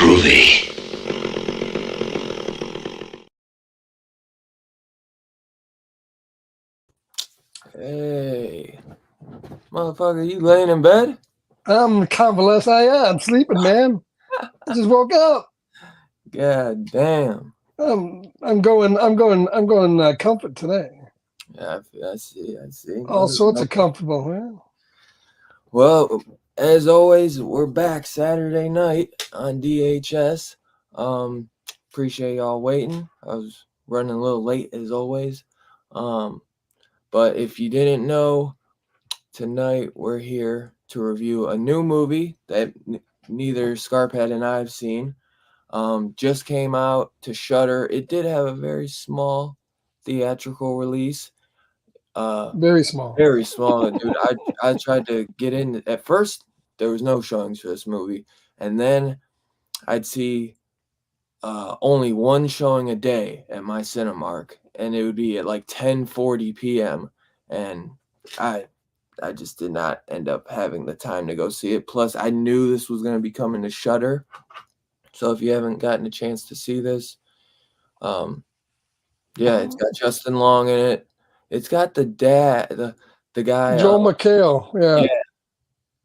Groovy. Hey, motherfucker, you laying in bed? I'm convalescent. I'm sleeping, man. I just woke up. God damn. I'm going comfort today. Yeah, I see. All sorts of comfortable, man. Well, as always, we're back Saturday night on DHS. Appreciate y'all waiting. I was running a little late as always. But if you didn't know, tonight we're here to review a new movie that neither Scarphead and I have seen. Just came out to Shudder. It did have a very small theatrical release. Very small. Very small, dude. I tried to get in. At first, there was no showings for this movie, and then I'd see only one showing a day at my Cinemark, and it would be at like 10:40 p.m. And I just did not end up having the time to go see it. Plus, I knew this was going to be coming to Shudder. So if you haven't gotten a chance to see this, yeah, it's got Justin Long in it. It's got the dad, the guy. Joel McHale. Yeah.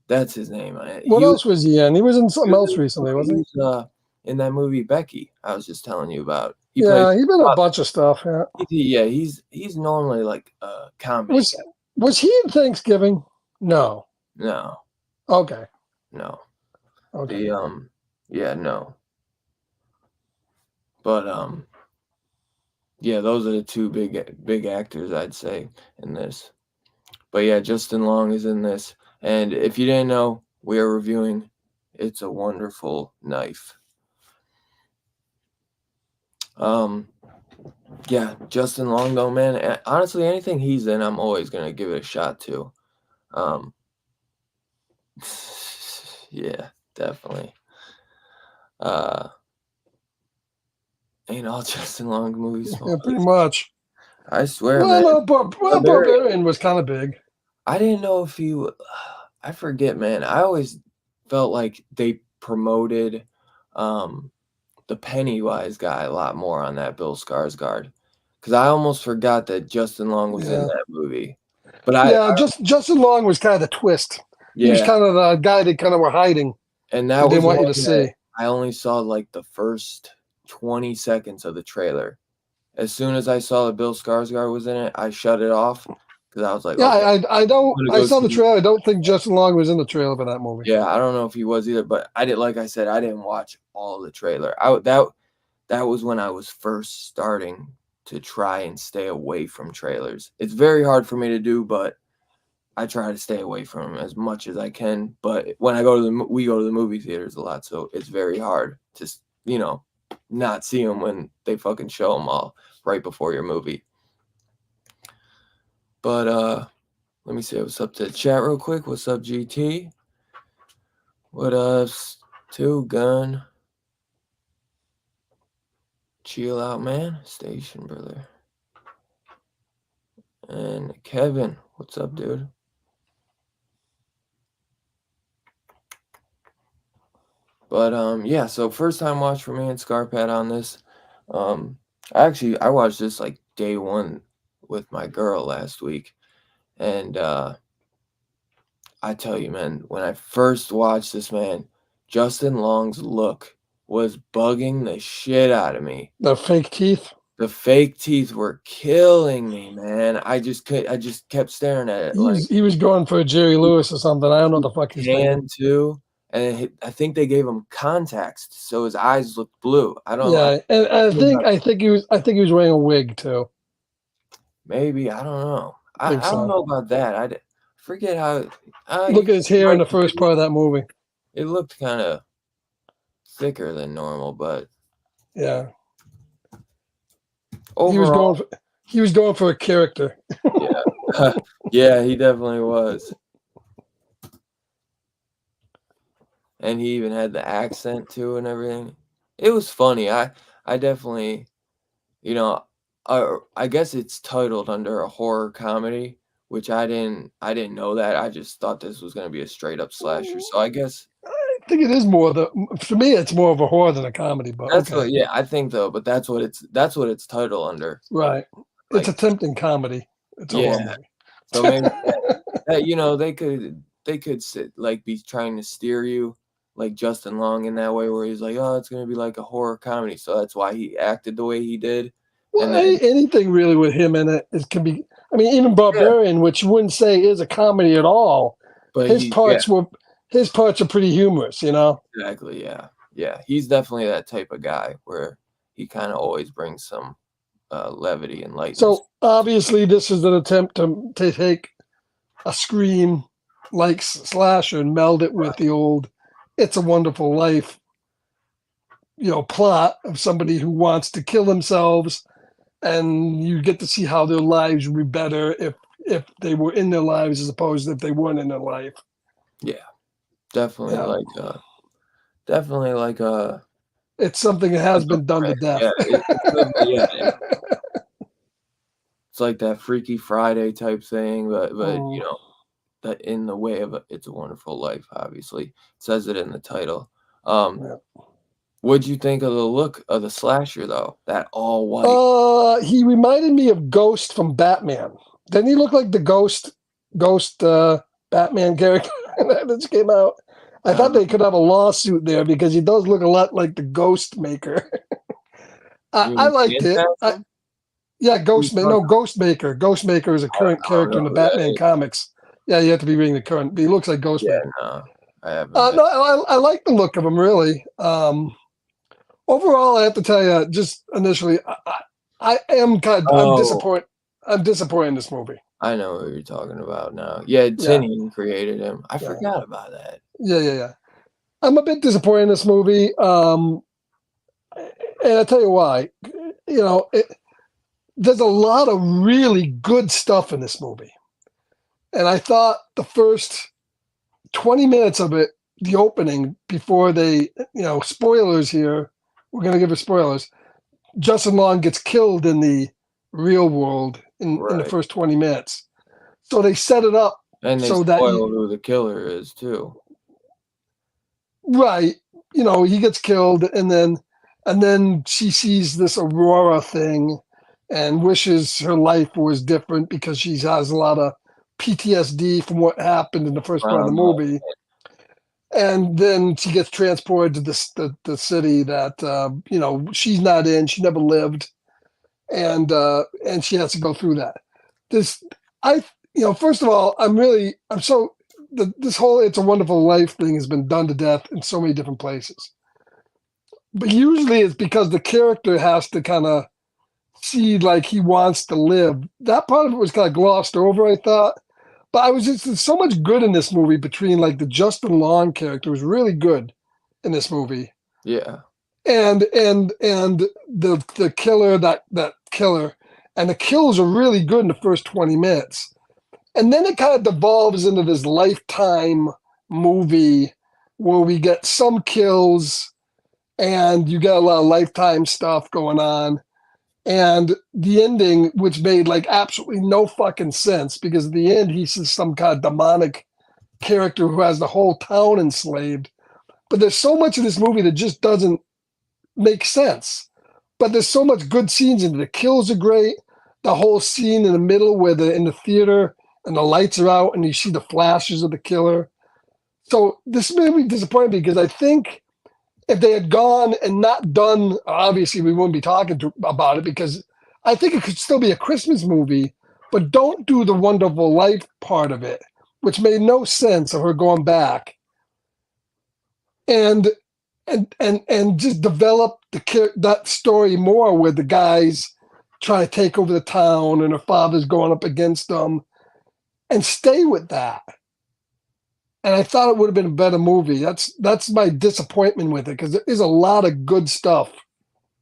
That's his name. What else was he in? He was in something else recently, wasn't he? Was, in that movie Becky, I was just telling you about. He's been a bunch of stuff. Yeah. He's normally like a comedy. Was he in Thanksgiving? No. Okay. No. Okay. No. But yeah, those are the two big actors I'd say in this. But yeah, Justin Long is in this. And if you didn't know, we are reviewing It's a Wonderful Knife. Yeah, Justin Long though, man. Honestly, anything he's in, I'm always gonna give it a shot to. Yeah, definitely. Ain't all Justin Long movies. Yeah, pretty much. I swear, man. No, Barbarian was kind of big. I didn't know if he. I forget, man. I always felt like they promoted the Pennywise guy a lot more on that Bill Skarsgård, because I almost forgot that Justin Long was in that movie. But Justin Long was kind of the twist. Yeah. He was kind of the guy that kind of were hiding, and that didn't want you to see. I only saw like the first 20 seconds of the trailer. As soon as I saw that Bill Skarsgård was in it, I shut it off because I was like, I saw the trailer. I don't think Justin Long was in the trailer for that movie. Yeah, I don't know if he was either, but I did. Like I said, I didn't watch all of the trailer. That was when I was first starting to try and stay away from trailers. It's very hard for me to do, but I try to stay away from them as much as I can. But when I go to we go to the movie theaters a lot, so it's very hard to, not see them when they fucking show them all right before your movie. But let me see what's up to the chat real quick. What's up, GT? What up, Two Gun? Chill out, man. Station, brother. And Kevin, what's up, dude? But yeah, so first time watch for me and Scarpad on this. I watched this like day one with my girl last week, and I tell you, man, when I first watched this, man, Justin Long's look was bugging the shit out of me. The fake teeth. The fake teeth were killing me, man. I just kept staring at it. He was going for a Jerry Lewis or something. I don't know what the fuck he's doing. Too. And I think they gave him contacts, so his eyes looked blue. I don't know. Yeah, and I think he was wearing a wig too. Maybe, I don't know. I don't know about that. I forget how. Look at his hair in the first part of that movie. It looked kind of thicker than normal, but yeah. Overall, he was going for a character. Yeah. Yeah, he definitely was. And he even had the accent too and everything. It was funny. I definitely, I guess it's titled under a horror comedy, which I didn't know that. I just thought this was going to be a straight up slasher. So I guess I think it is more for me it's more of a horror than a comedy, but that's what, yeah, I think though, but that's what it's titled under. Right. It's attempting comedy. It's a horror movie. So maybe they could be trying to steer you like Justin Long in that way, where he's like, oh, it's gonna be like a horror comedy, so that's why he acted the way he did. Well, anything really with him in it can be. I mean, even Barbarian, which you wouldn't say is a comedy at all, but his parts are pretty humorous, Exactly. Yeah. He's definitely that type of guy where he kind of always brings some levity and lightness. So obviously, this is an attempt to take a Scream like slasher and meld it with the old It's a Wonderful Life, plot of somebody who wants to kill themselves, and you get to see how their lives would be better if they were in their lives as opposed to if they weren't in their life. Yeah, definitely like it's something that has been done to death. Yeah, it's like that Freaky Friday type thing, but that in the way of It's a Wonderful Life, obviously. It says it in the title. What'd you think of the look of the slasher, though? That all white. He reminded me of Ghost from Batman. Didn't he look like the Ghost Batman character that just came out? I thought they could have a lawsuit there because he does look a lot like the Ghost Maker. I liked it. Ghost Maker. Ghost Maker is a current character in the Batman comics. Yeah, you have to be reading the current. But he looks like Ghost Maker. No, I haven't. I like the look of him, really. Overall, I have to tell you, just initially, I am kind of I'm disappointed. I'm disappointed in this movie. I know what you're talking about now. Yeah, Tinian created him. I forgot about that. Yeah. I'm a bit disappointed in this movie. And I'll tell you why. There's a lot of really good stuff in this movie. And I thought the first 20 minutes of it, the opening, before they, spoilers here, we're going to give her spoilers. Justin Long gets killed in the real world in the first 20 minutes. So they set it up. And they spoil who the killer is, too. Right. He gets killed, and then she sees this Aurora thing and wishes her life was different because she has a lot of PTSD from what happened in the first part of the movie. And then she gets transported to the city that she's not in. She never lived, and she has to go through that. First of all, this whole It's a Wonderful Life thing has been done to death in so many different places. But usually it's because the character has to kind of see like he wants to live. That part of it was kind of glossed over, I thought. But I was just there's so much good in this movie between like the Justin Long character was really good in this movie. Yeah. And the killer, that killer, and the kills are really good in the first 20 minutes. And then it kind of devolves into this Lifetime movie where we get some kills and you get a lot of Lifetime stuff going on. And the ending, which made like absolutely no fucking sense, because at the end he's just some kind of demonic character who has the whole town enslaved. But there's so much of this movie that just doesn't make sense. But there's so much good scenes in it. The kills are great. The whole scene in the middle where they're in the theater and the lights are out and you see the flashes of the killer. So this made me disappointed because I think if they had gone and not done, obviously we wouldn't be talking about it, because I think it could still be a Christmas movie, but don't do the Wonderful Life part of it, which made no sense of her going back. And just develop that story more where the guys try to take over the town and her father's going up against them, and stay with that. And I thought it would have been a better movie. That's my disappointment with it, because there is a lot of good stuff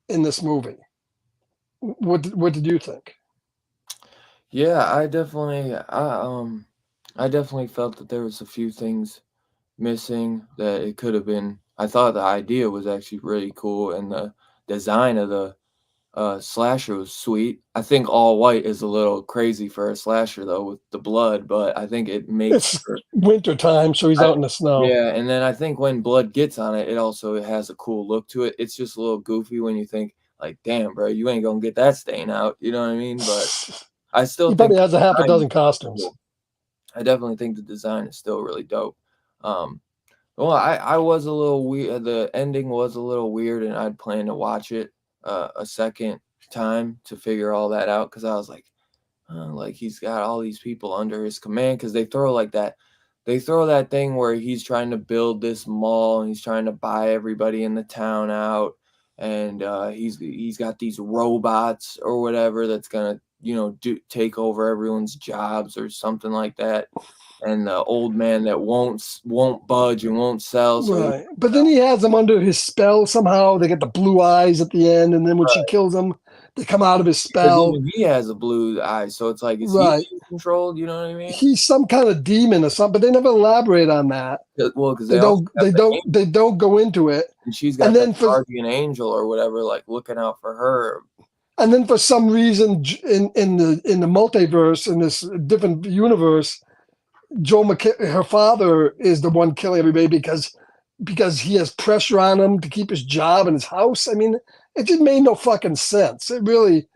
in this movie. What did you think? Yeah, I definitely felt that there was a few things missing that it could have been. I thought the idea was actually really cool, and the design of the slasher was sweet. I think all white is a little crazy for a slasher though, with the blood, but I think it makes It's winter time, so he's out in the snow. yeah, and then I think when blood gets on it, it also has a cool look to it. It's just a little goofy when you think like, damn, bro, you ain't gonna get that stain out. You know what I mean? But I still He think probably has a half a design dozen is costumes. cool. I definitely think the design is still really dope. Well, I was a little weird. The ending was a little weird, and I'd plan to watch it a second time to figure all that out, because I was like he's got all these people under his command, because they throw that thing where he's trying to build this mall and he's trying to buy everybody in the town out, and he's got these robots or whatever that's gonna take over everyone's jobs or something like that, and the old man that won't budge and won't sell. So Right. But then he has them under his spell somehow. They get the blue eyes at the end, and then when she kills them, they come out of his because spell. even he has a blue eye, so it's like, is he Right. being controlled? You know what I mean? He's some kind of demon or something, but they never elaborate on that. Well, because They don't go into it. and she's got And then that guardian angel or whatever, like looking out for her. And then for some reason in the multiverse, in this different universe, her father is the one killing everybody because he has pressure on him to keep his job and his house. I mean, it just made no fucking sense. It really,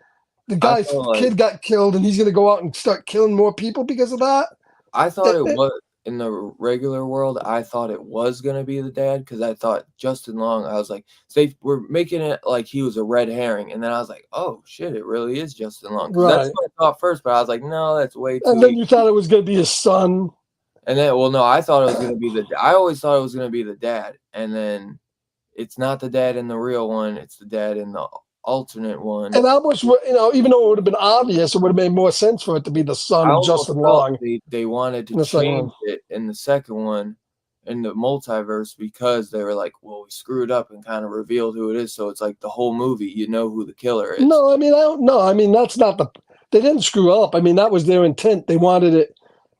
the guy's kid got killed, and he's going to go out and start killing more people because of that. I thought it was in the regular world. I thought it was going to be the dad, because I thought Justin Long. I was like, they were making it like he was a red herring, and then I was like, oh shit, it really is Justin Long. Right. That's what I thought first, but I was like, no, that's way too. And then you thought it was going to be his son. And then, well, no, I thought it was going to be I always thought it was going to be the dad, and then it's not the dad in the real one; it's the dad in the alternate one. And almost, even though it would have been obvious, it would have made more sense for it to be the son of Justin Long. They wanted to change it in the second one, in the multiverse, because they were like, well, we screwed up and kind of revealed who it is. So it's like the whole movie, you know who the killer is. No, I mean, I don't know. I mean, that's not they didn't screw up. I mean, that was their intent. They wanted it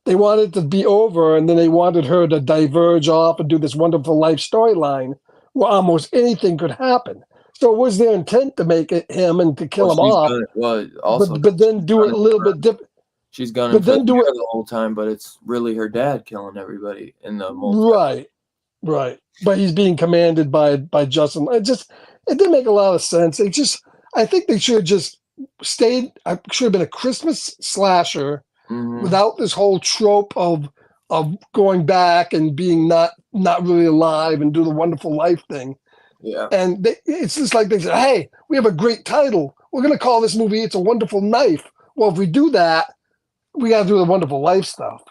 to be over, and then they wanted her to diverge off and do this Wonderful Life storyline where almost anything could happen. So it was their intent to make it him and to kill him off. But then do it a little bit different. She's gonna do it the whole time, but it's really her dad killing everybody in the multiverse. Right. But he's being commanded by Justin. It didn't make a lot of sense. I think they should have just stayed. I should have been a Christmas slasher without this whole trope of going back and being not really alive and do the Wonderful Life thing. Yeah. And it's just like they said, hey, we have a great title. We're going to call this movie It's a Wonderful Knife. Well, if we do that, we got to do the Wonderful Life stuff.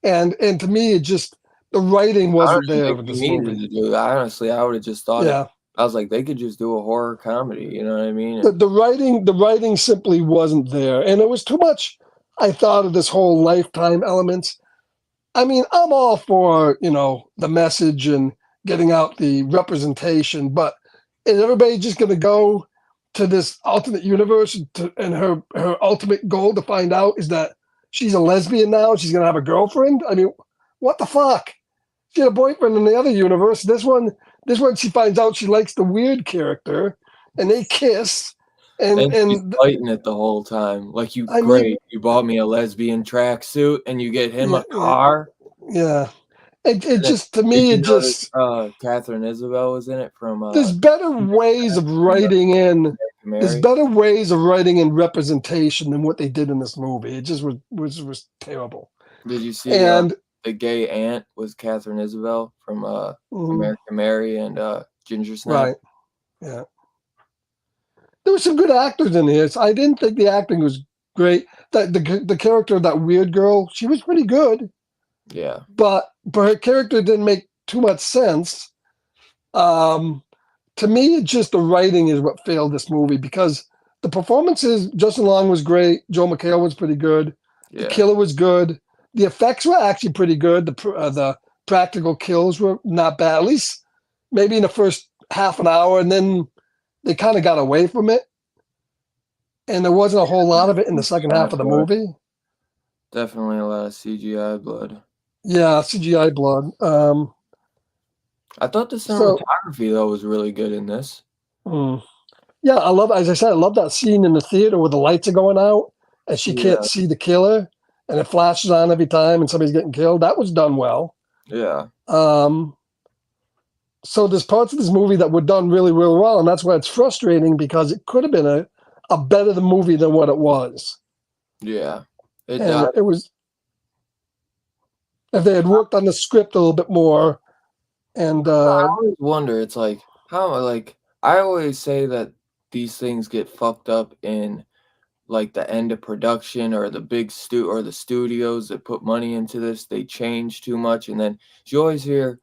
And to me, it just, the writing wasn't there for this movie. Honestly, I would have just thought I was like, they could just do a horror comedy. You know what I mean? The writing simply wasn't there, and it was too much. I thought of this whole Lifetime elements. I mean, I'm all for, the message and getting out the representation, but is everybody just going to go to this alternate universe and her ultimate goal to find out is that she's a lesbian now and she's going to have a girlfriend? I mean, what the fuck? She had a boyfriend in the other universe. This one she finds out she likes the weird character, and they kiss, And she's and fighting it the whole time. Like, I mean, great, you bought me a lesbian tracksuit, and you get him a car. yeah. It And just, to did me, you it know just, that Catherine Isabel was in it from there's better ways of writing in, there's Mary? better ways of writing in representation than what they did in this movie. It just was terrible. Did you see And the gay aunt was Catherine Isabel from mhm, American Mary and Ginger Snap? right, yeah. There were some good actors in here. So I didn't think the acting was great. That the character of that weird girl, she was pretty good, Yeah. but her character didn't make too much sense. To me, it's just the writing is what failed this movie because the performances, Justin Long was great. Joel McHale was pretty good. The Yeah. killer was good. The effects were actually pretty good. The practical kills were not bad, at least maybe in the first half an hour, and then they kind of got away from it. And there wasn't a whole lot of it in the second half of the movie. Definitely a lot of CGI blood. Yeah, CGI blood. I thought the cinematography though was really good in this. Yeah, as I said, I love that scene in the theater where the lights are going out and she can't see the killer and it flashes on every time and somebody's getting killed. That was done well. Yeah. So there's parts of this movie that were done really, really well, and that's why it's frustrating because it could have been a better movie than what it was. Yeah. It was, if they had worked on the script a little bit more. And I always wonder, it's like how I always say that these things get fucked up in like the end of production or the big or the studios that put money into this, they change too much, and then you always hear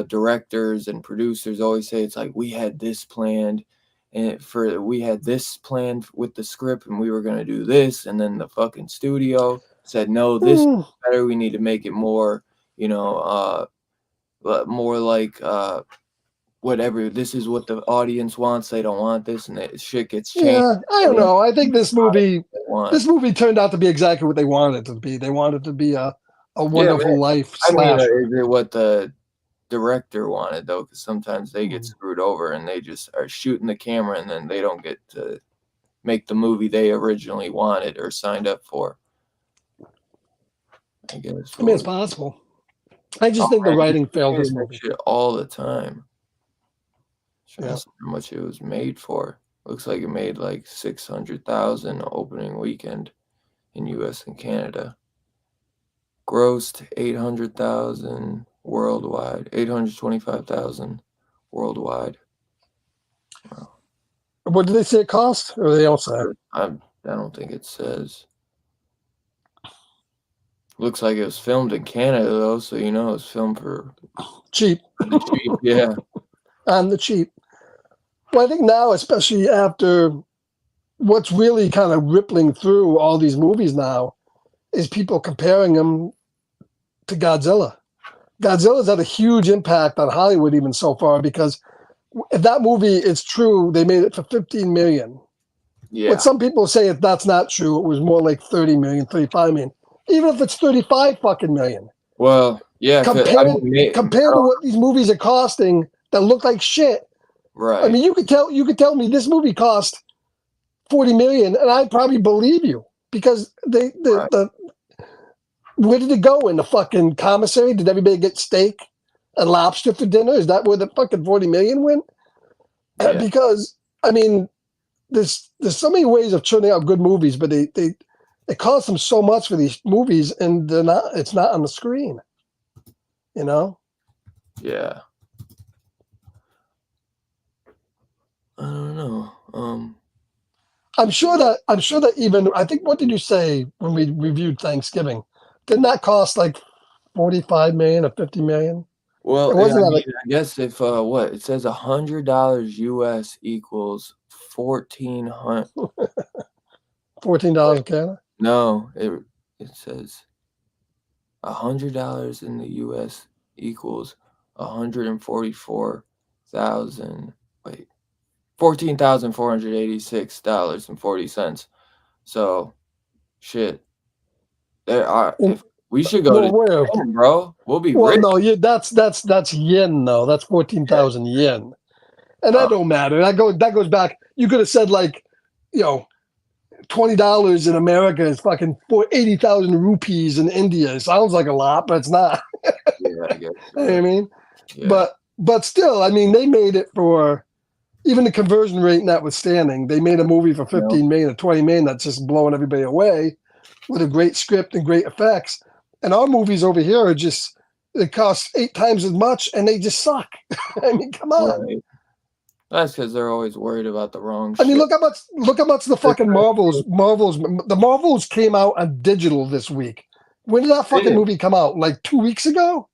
directors and producers always say it's like we had this planned and we had this planned with the script and we were going to do this, and then the fucking studio said no, this is better, we need to make it more more like whatever, this is what the audience wants, they don't want this, and that shit gets changed. Yeah, I don't know. I think this movie turned out to be exactly what they wanted it to be. They wanted it to be a Wonderful Life slasher. Is it what the director wanted though? Because sometimes they get screwed over and they just are shooting the camera and then they don't get to make the movie they originally wanted or signed up for. I guess. I mean, it's possible. I just think the writing failed this movie. Shit all the time. Yeah. How much it was made for. Looks like it made like 600,000 opening weekend in U.S. and Canada. Grossed 800,000 worldwide. 825,000 worldwide. Wow. What did they say it cost? Or they all say? I don't think it says. Looks like it was filmed in Canada though, so it was filmed for cheap. Yeah. On the cheap. Well, I think now, especially after what's really kind of rippling through all these movies now, is people comparing them to Godzilla. Godzilla's had a huge impact on Hollywood even so far because if that movie is true, they made it for $15 million. Yeah. But some people say if that's not true, it was more like 30 million, 35 million. Even if it's 35 fucking million. Well, yeah. Compared to what these movies are costing that look like shit. Right. I mean, you could tell me this movie cost 40 million, and I'd probably believe you because where did it go in the fucking commissary? Did everybody get steak and lobster for dinner? Is that where the fucking 40 million went? Yeah. Because I mean, there's so many ways of churning out good movies, but it costs them so much for these movies, and it's not on the screen. Yeah. I don't know. I'm sure that even I think, what did you say when we reviewed Thanksgiving? Didn't that cost like 45 million or 50 million? Well, It yeah, wasn't I that mean, like I guess if what it says $100 US equals 1,400. $14 a Canada. No, it says $100 in the US equals 144,000. Wait, $14,486.40. So, shit. There are And, if we should go well, to where? Japan, bro. We'll be Well, rich. no, yeah, that's yen though. That's Yeah. 14,000 yen, and Oh, that don't matter. That goes back. You could have said like, you know, $20 in America is fucking 80,000 rupees in India. It sounds like a lot, but it's not. yeah, I guess You know you're what I right. mean? Yeah. But still, I mean, they made it for even the conversion rate notwithstanding. They made a movie for You know? 15 million or 20 million that's just blowing everybody away with a great script and great effects. And our movies over here are just it costs 8 times as much and they just suck. I mean, come on. Right. That's because they're always worried about the wrong I mean, shit. look how much the They're fucking trying to The Marvels came out on digital this week. When did that fucking do- movie come out? Like 2 weeks ago?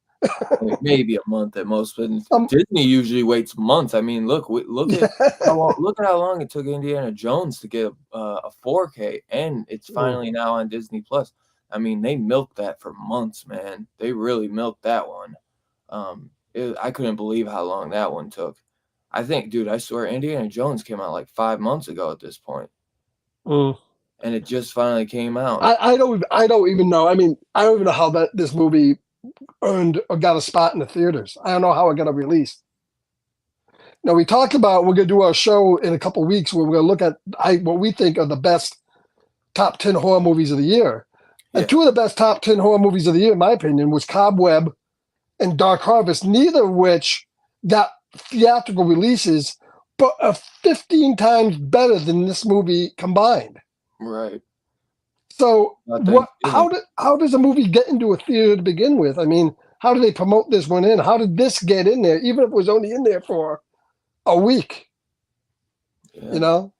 like, maybe a month at most, but Um, Disney usually waits months. I mean, look yeah. at how long it took Indiana Jones to get a 4K, and it's finally now on Disney Plus. I mean, they milked that for months, man. They really milked that one. I couldn't believe how long that one took. I think, dude, I swear, Indiana Jones came out like 5 months ago at this point, Mm. and it just finally came out. I don't even know. I mean, I don't even know how this movie earned or got a spot in the theaters. I don't know how it got a release. Now we talked about we're gonna do our show in a couple weeks where we're gonna look at what we think are the best top 10 horror movies of the year. Yeah, And two of the best top 10 horror movies of the year, in my opinion, was Cobweb and Dark Harvest, neither of which got theatrical releases, but are 15 times better than this movie combined. right. So Not what Thanksgiving. how does a movie get into a theater to begin with? I mean, how do they promote this one in? How did this get in there, even if it was only in there for a week? Yeah, You know?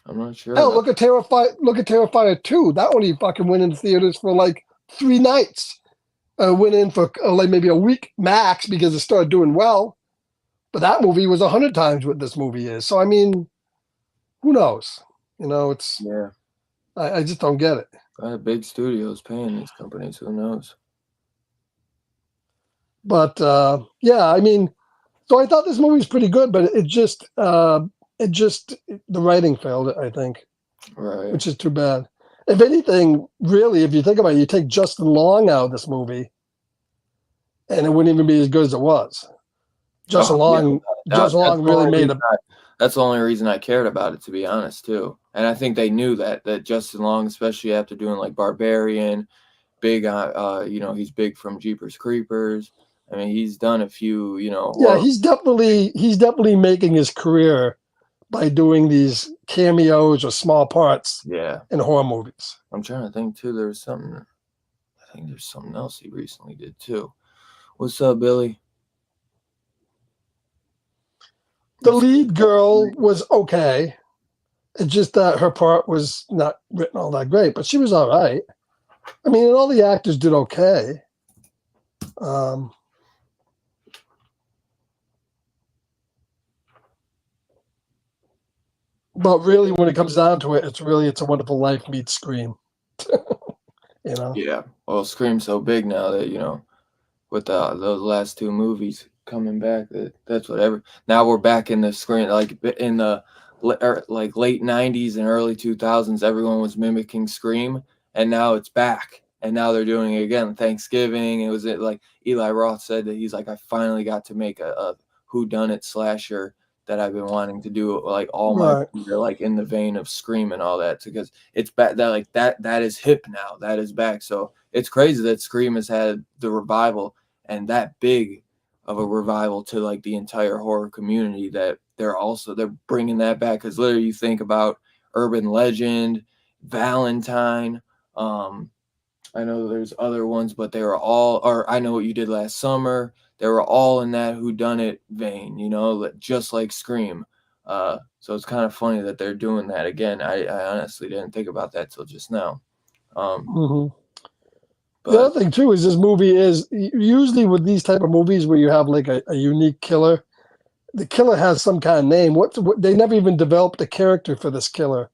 I'm not sure. Hell, look at Terrifier 2. That one he fucking went into theaters for like 3 nights. Went in for like maybe a week max because it started doing well. But that movie was 100 times what this movie is. So I mean, who knows? You know, Yeah, I just don't get it. big studios paying these companies. Who knows? But yeah, I mean, so I thought this movie was pretty good, but the writing failed it, I think, Right. which is too bad. If anything, really, if you think about it, you take Justin Long out of this movie, and it wouldn't even be as good as it was. Justin Oh, yeah, Long, without a doubt. Justin Long really made a That's the only reason I cared about it, to be honest, too. And I think they knew that Justin Long, especially after doing like Barbarian, big, he's big from Jeepers Creepers. I mean, he's done a few, yeah. horror. He's definitely making his career by doing these cameos or small parts Yeah, in horror movies. I'm trying to think too. I think there's something else he recently did too. What's up, Billy? The lead girl was okay. It's just that her part was not written all that great, but she was all right. I mean, and all the actors did okay. But really, when it comes down to it, It's a Wonderful Life meets Scream. You know? Yeah. Well, Scream's so big now that with those last two movies coming back, that's whatever. Now we're back in the Scream, like in the like late '90s and early 2000s. Everyone was mimicking Scream, and now it's back. And now they're doing it again. Thanksgiving. It was like Eli Roth said that he's like, I finally got to make a whodunit slasher that I've been wanting to do. Like all my Right. movies are like in the vein of Scream and all that, because it's back. That is hip now. That is back. So it's crazy that Scream has had the revival and that big of a revival to like the entire horror community, that they're bringing that back. Because literally, you think about Urban Legend, Valentine. I know there's other ones, but they were all, or I Know What You Did Last Summer. They were all in that whodunit vein, just like Scream. So it's kind of funny that they're doing that again. I honestly didn't think about that till just now. Mm-hmm. The But other thing too is this movie is usually with these type of movies where you have like a unique killer, the killer has some kind of name. What they never even developed a character for this killer.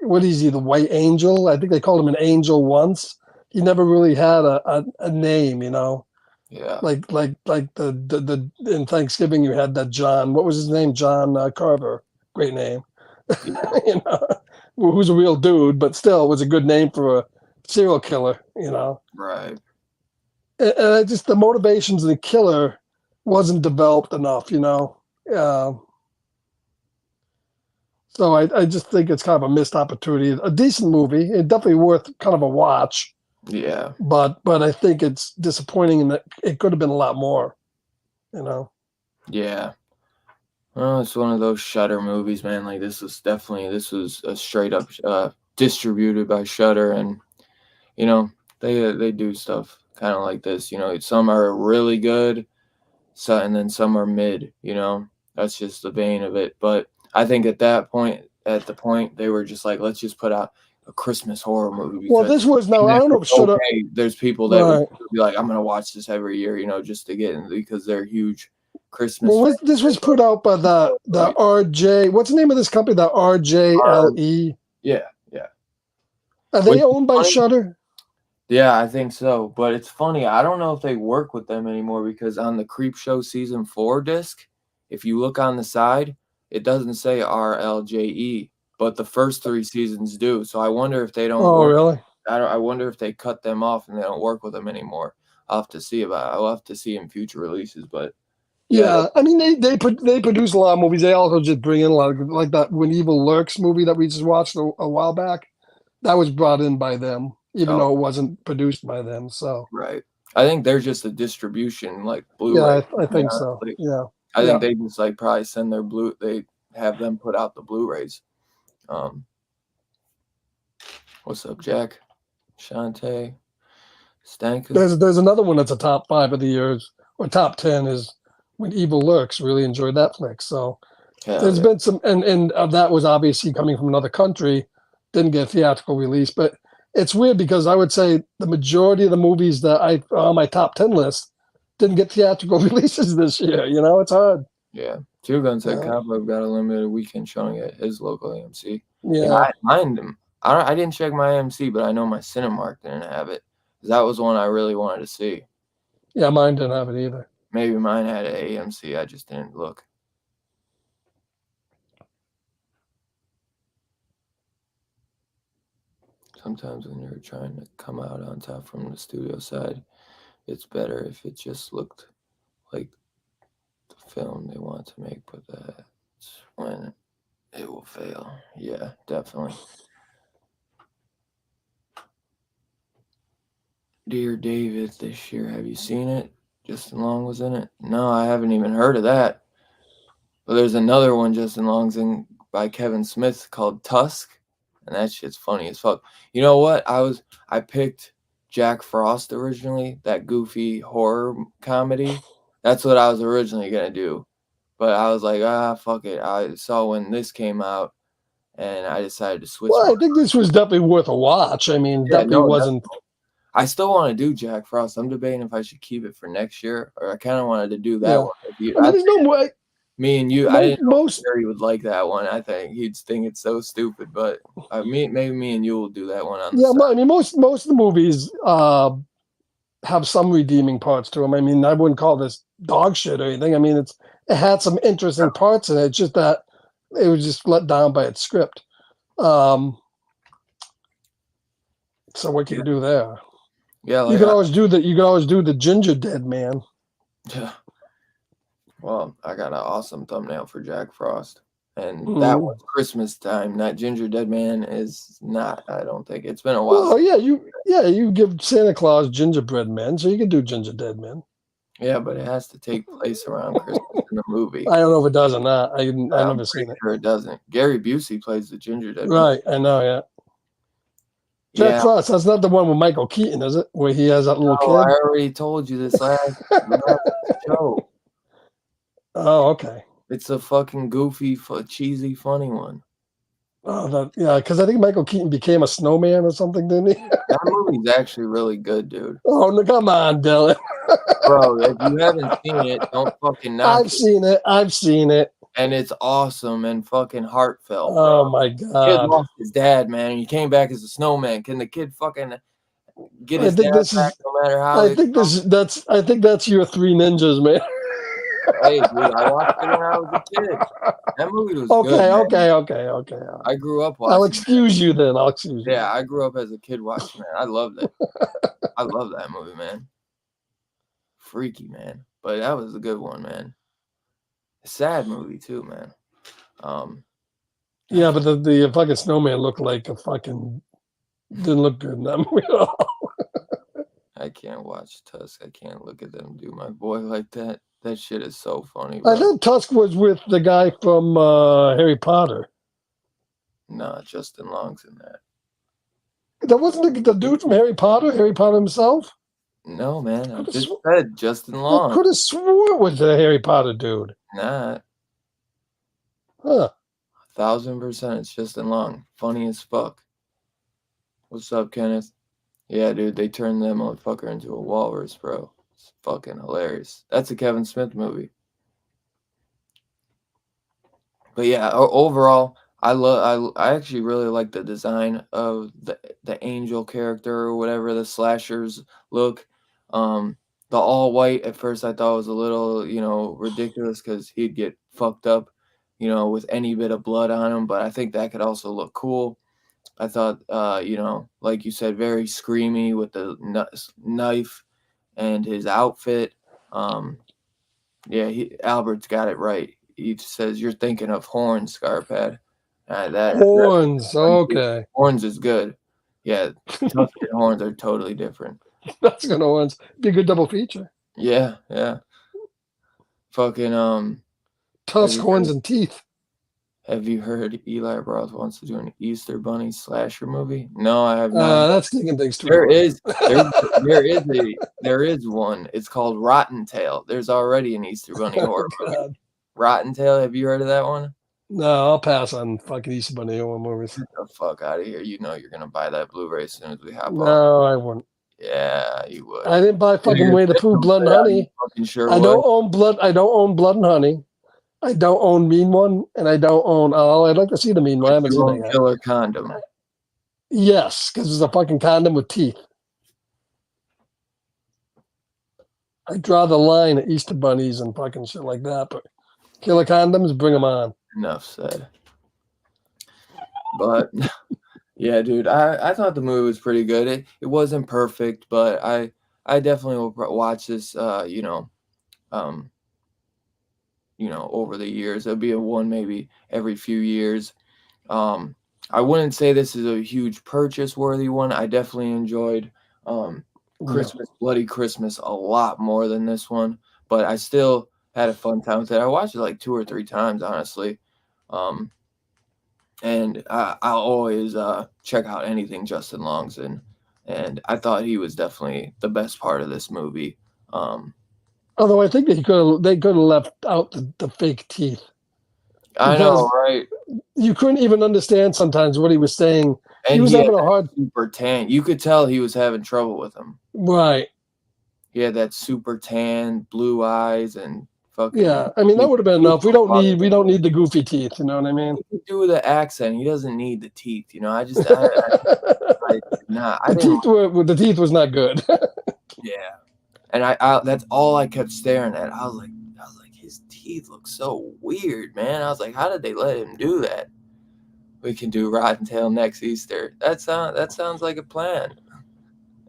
What is he, the White Angel? I think they called him an angel once. He never really had a name, you know. yeah, Like the in Thanksgiving you had that John. What was his name? John Carver. Great name. yeah, You know, who's a real dude, but still was a good name for a serial killer. You know, right. and I just the motivations of the killer wasn't developed enough. You know, uh, so I just think it's kind of a missed opportunity. A decent movie, it definitely worth kind of a watch, Yeah, but I think it's disappointing in that it could have been a lot more. You know. yeah. Well, it's one of those Shutter movies, man. Like this was a straight up distributed by Shutter, and you know they do stuff kind of like this. You know, some are really good, so and then some are mid. You know, that's just the vein of it. But I think at the point they were just like, let's just put out a Christmas horror movie Well, because this was now. even I if don't know if it's Shut Up. okay, there's people that Right. would be like, I'm gonna watch this every year. You know, just to get in because they're huge Christmas Well, fans. this was put out by the RJ. What's the name of this company? The RJLE. Yeah, yeah. Are Which they is owned by funny. Shutter? Yeah, I think so. But it's funny. I don't know if they work with them anymore because on the Creep Show season 4 disc, if you look on the side, it doesn't say RLJE, but the first 3 seasons do. So I wonder if they don't Oh, work. really? I wonder if they cut them off and they don't work with them anymore. I'll have to see about it. I'll have to see in future releases. But yeah, Yeah. I mean, they produce a lot of movies. They also just bring in a lot of like that When Evil Lurks movie that we just watched a while back. That was brought in by them, even oh, though it wasn't produced by them. So right. I think they're just a distribution like yeah, Blu-ray. I I mean, think so. honestly. Yeah. I Yeah. think they just like probably send their they have them put out the Blu-rays. What's up, Jack? Shantae? Stanka? There's another one that's a top 5 of the years or top 10 is When Evil Lurks. Really enjoyed that flick. So Hell there's yeah. been some, and that was obviously coming from another country, didn't get a theatrical release. But it's weird because I would say the majority of the movies that I on my top 10 list didn't get theatrical releases this year. You know, it's hard. Yeah. Two Guns said Yeah. Cowboy got a limited weekend showing at his local AMC. Yeah. I didn't check my AMC, but I know my Cinemark didn't have it. That was one I really wanted to see. Yeah, mine didn't have it either. Maybe mine had an AMC. I just didn't look. Sometimes when you're trying to come out on top from the studio side, it's better if it just looked like the film they want to make, but that's when it will fail. Yeah, definitely. Dear David this year, have you seen it? Justin Long was in it? No, I haven't even heard of that. But there's another one Justin Long's in by Kevin Smith called Tusk, and that shit's funny as fuck. You know what? I picked Jack Frost originally, that goofy horror comedy. That's what I was originally gonna do. But I was like, fuck it. I saw when this came out and I decided to switch. Well, I think this was definitely worth a watch. I mean, definitely wasn't. I still want to do Jack Frost. I'm debating if I should keep it for next year, or I kind of wanted to do that Yeah. one. I mean, there's no way. Me and you, I didn't know Most Gary would like that one. I think he'd think it's so stupid, but maybe me and you will do that one on the yeah, side. I mean, most of the movies have some redeeming parts to them. I mean, I wouldn't call this dog shit or anything. I mean, it had some interesting parts in it. It's just that it was just let down by its script. So what can you do there? Yeah, You could always do that. You could always do the Ginger Dead Man. Yeah. Well, I got an awesome thumbnail for Jack Frost, and that was Christmas time. That Ginger Dead Man is not. I don't think it's been a while. Well, you give Santa Claus gingerbread men, so you can do Ginger Dead Men. Yeah, but it has to take place around Christmas in the movie. I don't know if it does or not. I've never seen it. Sure it doesn't. Gary Busey plays the Ginger Dead Man. Right, I know. Yeah. Jack Frost. That's not the one with Michael Keaton, is it? Where he has that little kid. I already told you this last show. Oh, okay. It's a fucking goofy, cheesy, funny one. Oh, yeah, because I think Michael Keaton became a snowman or something, didn't he? That movie's actually really good, dude. Oh, no, come on, Dylan. Bro, if you haven't seen it, don't fucking knock I've it. seen it. I've seen it. And it's awesome and fucking heartfelt, Oh bro. my Kid God. lost his dad, man, and he came back as a snowman. Can the kid fucking get I his think dad this back is. no matter how? I think that's your Three Ninjas, man. Hey, dude, I watched it when I was a kid. That movie was good, Okay, man. okay. I grew up I'll watching excuse you then. I'll excuse you. Yeah, I grew up as a kid watching it. I loved it. I love that movie, man. Freaky, man. But that was a good one, man. Sad movie too, man. Yeah, but the fucking snowman looked like a fucking didn't look good in that movie at all. I can't watch Tusk. I can't look at them do my boy like that. That shit is so funny, I bro. thought Tusk was with the guy from Harry Potter. Nah, Justin Long's in that. That wasn't the dude from Harry Potter himself? No, man. I Could've just sw- said Justin I Long. could have swore it was the Harry Potter dude. Nah, Huh. 1000% it's Justin Long. Funny as fuck. What's up, Kenneth? Yeah, dude, they turned that motherfucker into a walrus, bro. It's fucking hilarious. That's a Kevin Smith movie. But yeah, overall, I actually really like the design of the angel character or whatever the slashers look. The all white at first I thought was a little, ridiculous because he'd get fucked up, with any bit of blood on him. But I think that could also look cool. I thought, like you said, very screamy with the knife and his outfit. Yeah, Albert's got it right. He says you're thinking of Horns, Scarpad. Horns. Okay. Horns is good. Yeah, Tusk and Horns are totally different. That's gonna Horns. Be a good double feature. Yeah. Fucking Tusk, Horns, and Teeth. Have you heard Eli Roth wants to do an Easter Bunny slasher movie? No, I have not. That's taking things too There far. there is one. It's called Rotten Tail. There's already an Easter Bunny horror movie. God. Rotten Tail. Have you heard of that one? No, I'll pass on fucking Easter Bunny horror movies. Get the fuck out of here. You know you're gonna buy that Blu-ray as soon as we hop on. No, I wouldn't. Yeah, you would. I didn't buy fucking Way to Prove Blood and Honey. Sure I don't own Blood and Honey. I don't own Mean One, and I don't own. Oh, I'd like to see the Mean One. I haven't seen it yet. Killer Condom. Yes, because it's a fucking condom with teeth. I draw the line at Easter bunnies and fucking shit like that, but killer condoms, bring them on. Enough said. But yeah, dude, I thought the movie was pretty good. It wasn't perfect, but I definitely will watch this. Over the years, it'll be a one maybe every few years. I wouldn't say this is a huge purchase worthy one. I definitely enjoyed Bloody Christmas a lot more than this one, but I still had a fun time with it. I watched it like 2 or 3 times, honestly. And I'll always check out anything Justin Long's in, and I thought he was definitely the best part of this movie. Although I think they could have left out the fake teeth. I know, right? You couldn't even understand sometimes what he was saying. And he was having a hard super tan. You could tell he was having trouble with them. Right. He had that super tan, blue eyes, and fucking. Yeah, I mean that would have been enough. We don't need the goofy teeth. You know what I mean? He could do the accent. He doesn't need the teeth. I just the teeth was not good. Yeah, and I that's all I kept staring at. I was like, his teeth look so weird, man. I was like, how did they let him do that? We can do Rotten Tail next Easter. That sounds like a plan.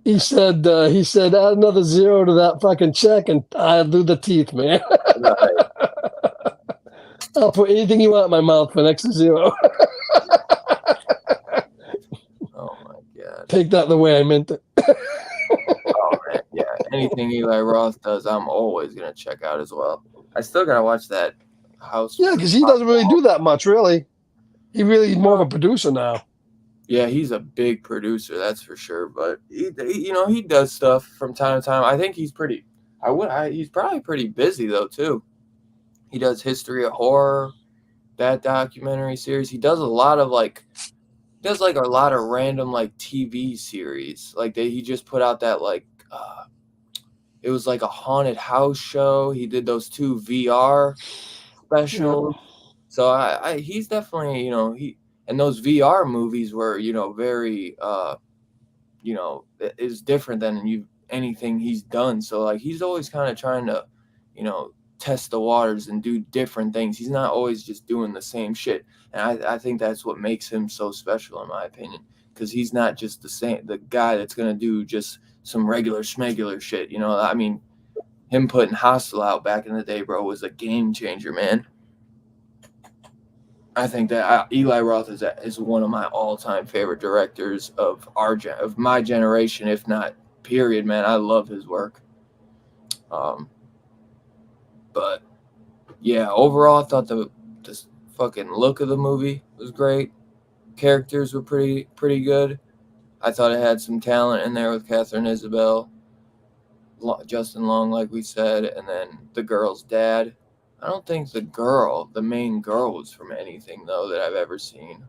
He said add another 0 to that fucking check and I'll do the teeth, man. Right. I'll put anything you want in my mouth for an extra 0. Oh my god. Take that the way I meant it. Oh man, yeah. Anything Eli Roth does, I'm always gonna check out as well. I still gotta watch that House. Yeah, because he doesn't really do that much, really. He really more of a producer now. Yeah, he's a big producer, that's for sure. But he does stuff from time to time. I think he's pretty. He's probably pretty busy though too. He does History of Horror, that documentary series. He does a lot of like does like a lot of random like TV series. Like he just put out that like it was like a haunted house show. He did those 2 VR Yeah. specials. So he's definitely, you know, and those VR movies were, you know, very you know, is different than anything he's done. So like he's always kind of trying to, you know, test the waters and do different things. He's not always just doing the same shit. And I think that's what makes him so special in my opinion. Because he's not just the guy that's gonna do just some regular schmegular shit. You know, I mean, him putting Hostel out back in the day, bro, was a game changer, man. I think that Eli Roth is one of my all-time favorite directors of of my generation, if not period, man. I love his work. But yeah, overall, I thought the fucking look of the movie was great. Characters were pretty good. I thought it had some talent in there with Catherine Isabel, Justin Long, like we said, and then the girl's dad. I don't think the main girl, was from anything though that I've ever seen.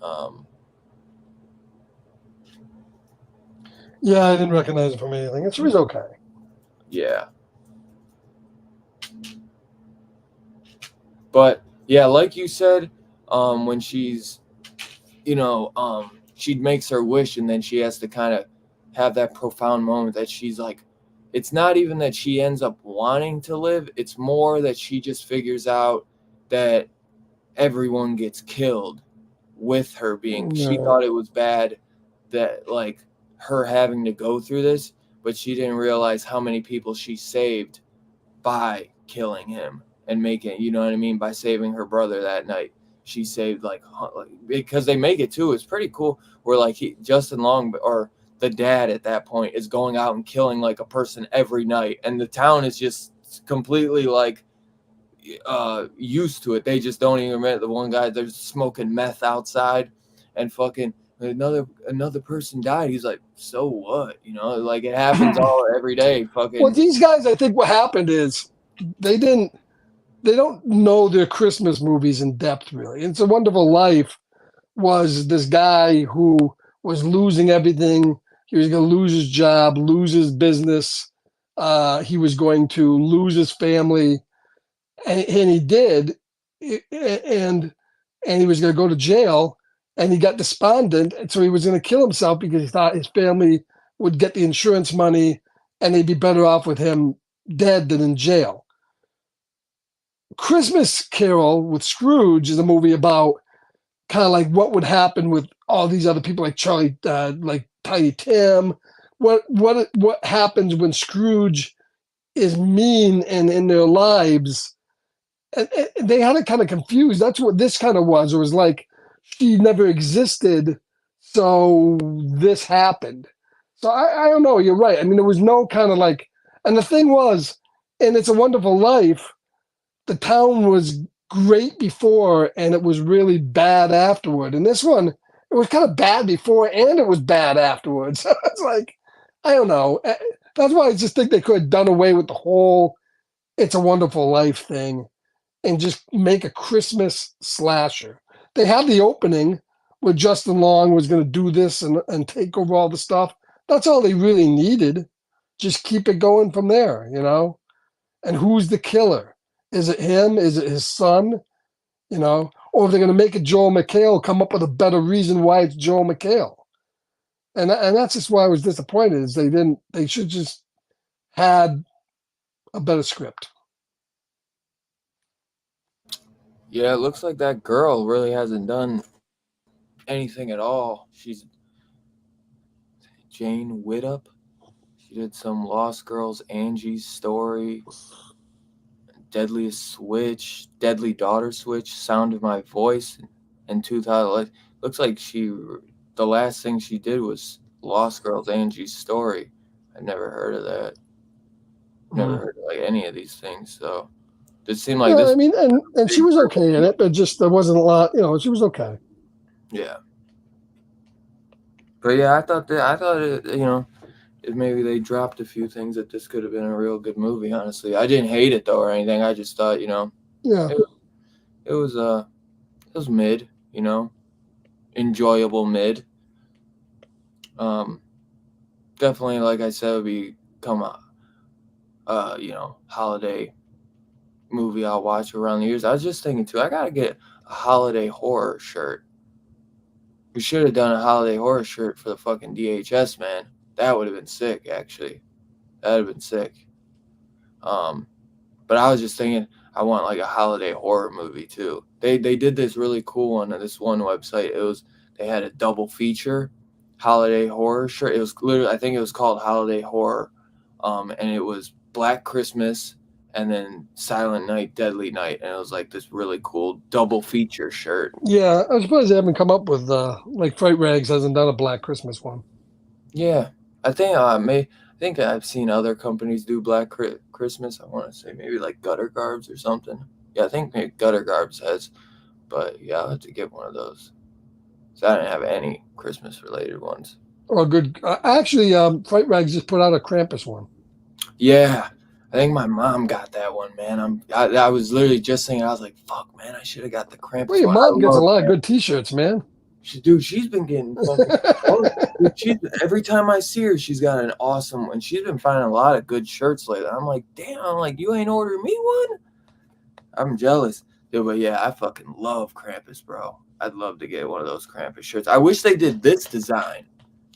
Um, Yeah, I didn't recognize it from anything. And she was okay. yeah. But yeah, like you said, when she's, you know, she makes her wish and then she has to kind of have that profound moment that she's like, it's not even that she ends up wanting to live, it's more that she just figures out that everyone gets killed with her being, she Yeah. thought it was bad that like her having to go through this, but she didn't realize how many people she saved by killing him and making, you know what I mean, by saving her brother that night. She saved like because they make it too. It's pretty cool where like Justin Long or the dad at that point is going out and killing like a person every night, and the town is just completely like used to it. They just don't even admit. The one guy, they're smoking meth outside, and fucking another person died. He's like, so what? You know, like it happens all every day. Fucking Well, these guys, I think what happened is they don't know their Christmas movies in depth, really. It's a Wonderful Life was this guy who was losing everything. He was going to lose his job, lose his business. He was going to lose his family, and he did. And he was going to go to jail, and he got despondent, and so he was going to kill himself because he thought his family would get the insurance money, and they'd be better off with him dead than in jail. Christmas Carol with Scrooge is a movie about kind of like what would happen with all these other people like Charlie, like Tiny Tim. What happens when Scrooge is mean and in their lives? And they had it kind of confused. That's what this kind of was. It was like she never existed, so this happened. So I don't know. You're right. I mean, there was no kind of like, and the thing was, and It's a Wonderful Life, the town was great before and it was really bad afterward. And this one, it was kind of bad before and it was bad afterwards. So it's like, I don't know. That's why I just think they could have done away with the whole It's a Wonderful Life thing and just make a Christmas slasher. They had the opening where Justin Long was going to do this and take over all the stuff. That's all they really needed. Just keep it going from there, you know? And who's the killer? Is it him? Is it his son? You know, or if they're going to make it Joel McHale, come up with a better reason why it's Joel McHale. And that's just why I was disappointed. Is they should just had a better script. yeah, it looks like that girl really hasn't done anything at all. She's Jane Widdop. She did some Lost Girls, Angie's Story, Deadliest Switch, Deadly Daughter Switch, Sound of My Voice, and 2000. Looks like the last thing she did was Lost Girls, Angie's Story. I've never heard of that. Never heard of like any of these things. So it seemed like Yeah, this. I mean, and she was okay in it, but just there wasn't a lot. You know, she was okay. Yeah. But yeah, I thought it, you know, if maybe they dropped a few things that this could have been a real good movie. Honestly, I didn't hate it though or anything. I just thought, you know, Yeah, it was mid, you know, enjoyable mid. Definitely, like I said, would become a holiday movie I'll watch around the years. I was just thinking too, I gotta get a holiday horror shirt. We should have done a holiday horror shirt for the fucking DHS, man. That would have been sick, actually. That would have been sick. But I was just thinking, I want like a holiday horror movie too. They did this really cool one on this one website. They had a double feature holiday horror shirt. It was literally, I think it was called Holiday Horror, and it was Black Christmas and then Silent Night, Deadly Night, and it was like this really cool double feature shirt. Yeah, I'm surprised they haven't come up with like Fright Rags hasn't done a Black Christmas one. Yeah, I think I've seen other companies do Black Christmas. I want to say maybe like Gutter Garbs or something. Yeah, I think maybe Gutter Garbs has, but yeah, I'll have to get one of those. So I didn't have any Christmas related ones. Oh, good. Actually, Fright Rags just put out a Krampus one. Yeah, I think my mom got that one, man. I was literally just thinking, I was like, fuck, man, I should have got the Krampus Well, your one. mom gets a lot of good T-shirts, man. She's been getting fucking. Every time I see her, she's got an awesome one. She's been finding a lot of good shirts lately. I'm like, damn, I'm like, you ain't ordered me one? I'm jealous. Dude, but yeah, I fucking love Krampus, bro. I'd love to get one of those Krampus shirts. I wish they did this design.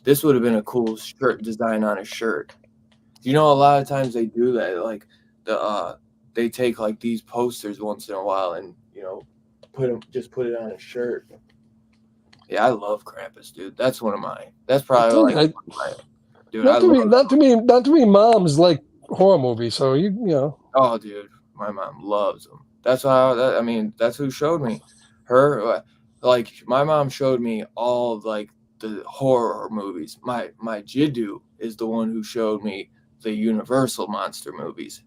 This would have been a cool shirt design on a shirt. You know, a lot of times they do that. Like they take like these posters once in a while and put it on a shirt. Yeah, I love Krampus, dude. That's one of mine. That's probably like dude. Not to me. Moms like horror movies, so you know. Oh, dude, my mom loves them. That's how. I mean, that's who showed me her. Like my mom showed me all of, like the horror movies. My Jiddu is the one who showed me the Universal monster movies.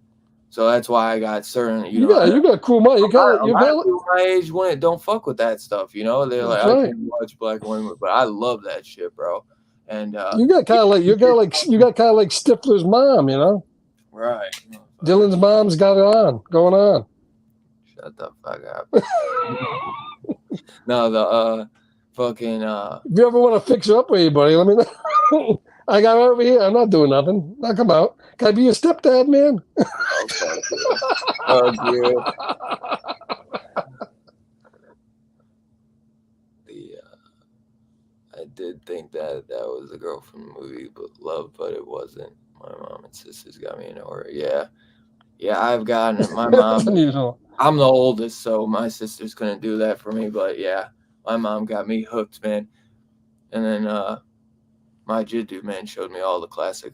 So that's why I got certain. You got cool mind. You got my age when it don't fuck with that stuff. You know, they're like, right. I can't watch black women, but I love that shit, bro. And you got kind of like Stifler's mom, you know. Right. Dylan's mom's got it going on. Shut the fuck up. No, the fucking. If you ever want to fix her up with anybody, let me know. I got her over here. I'm not doing nothing. Knock him out. Can I be your stepdad, man? Okay. Oh, dude. I did think that was the girl from the movie, but it wasn't. My mom and sisters got me into horror. Yeah, I've gotten my mom. I'm the oldest, so my sisters couldn't do that for me. But yeah, my mom got me hooked, man. And then my Jiddu man showed me all the classic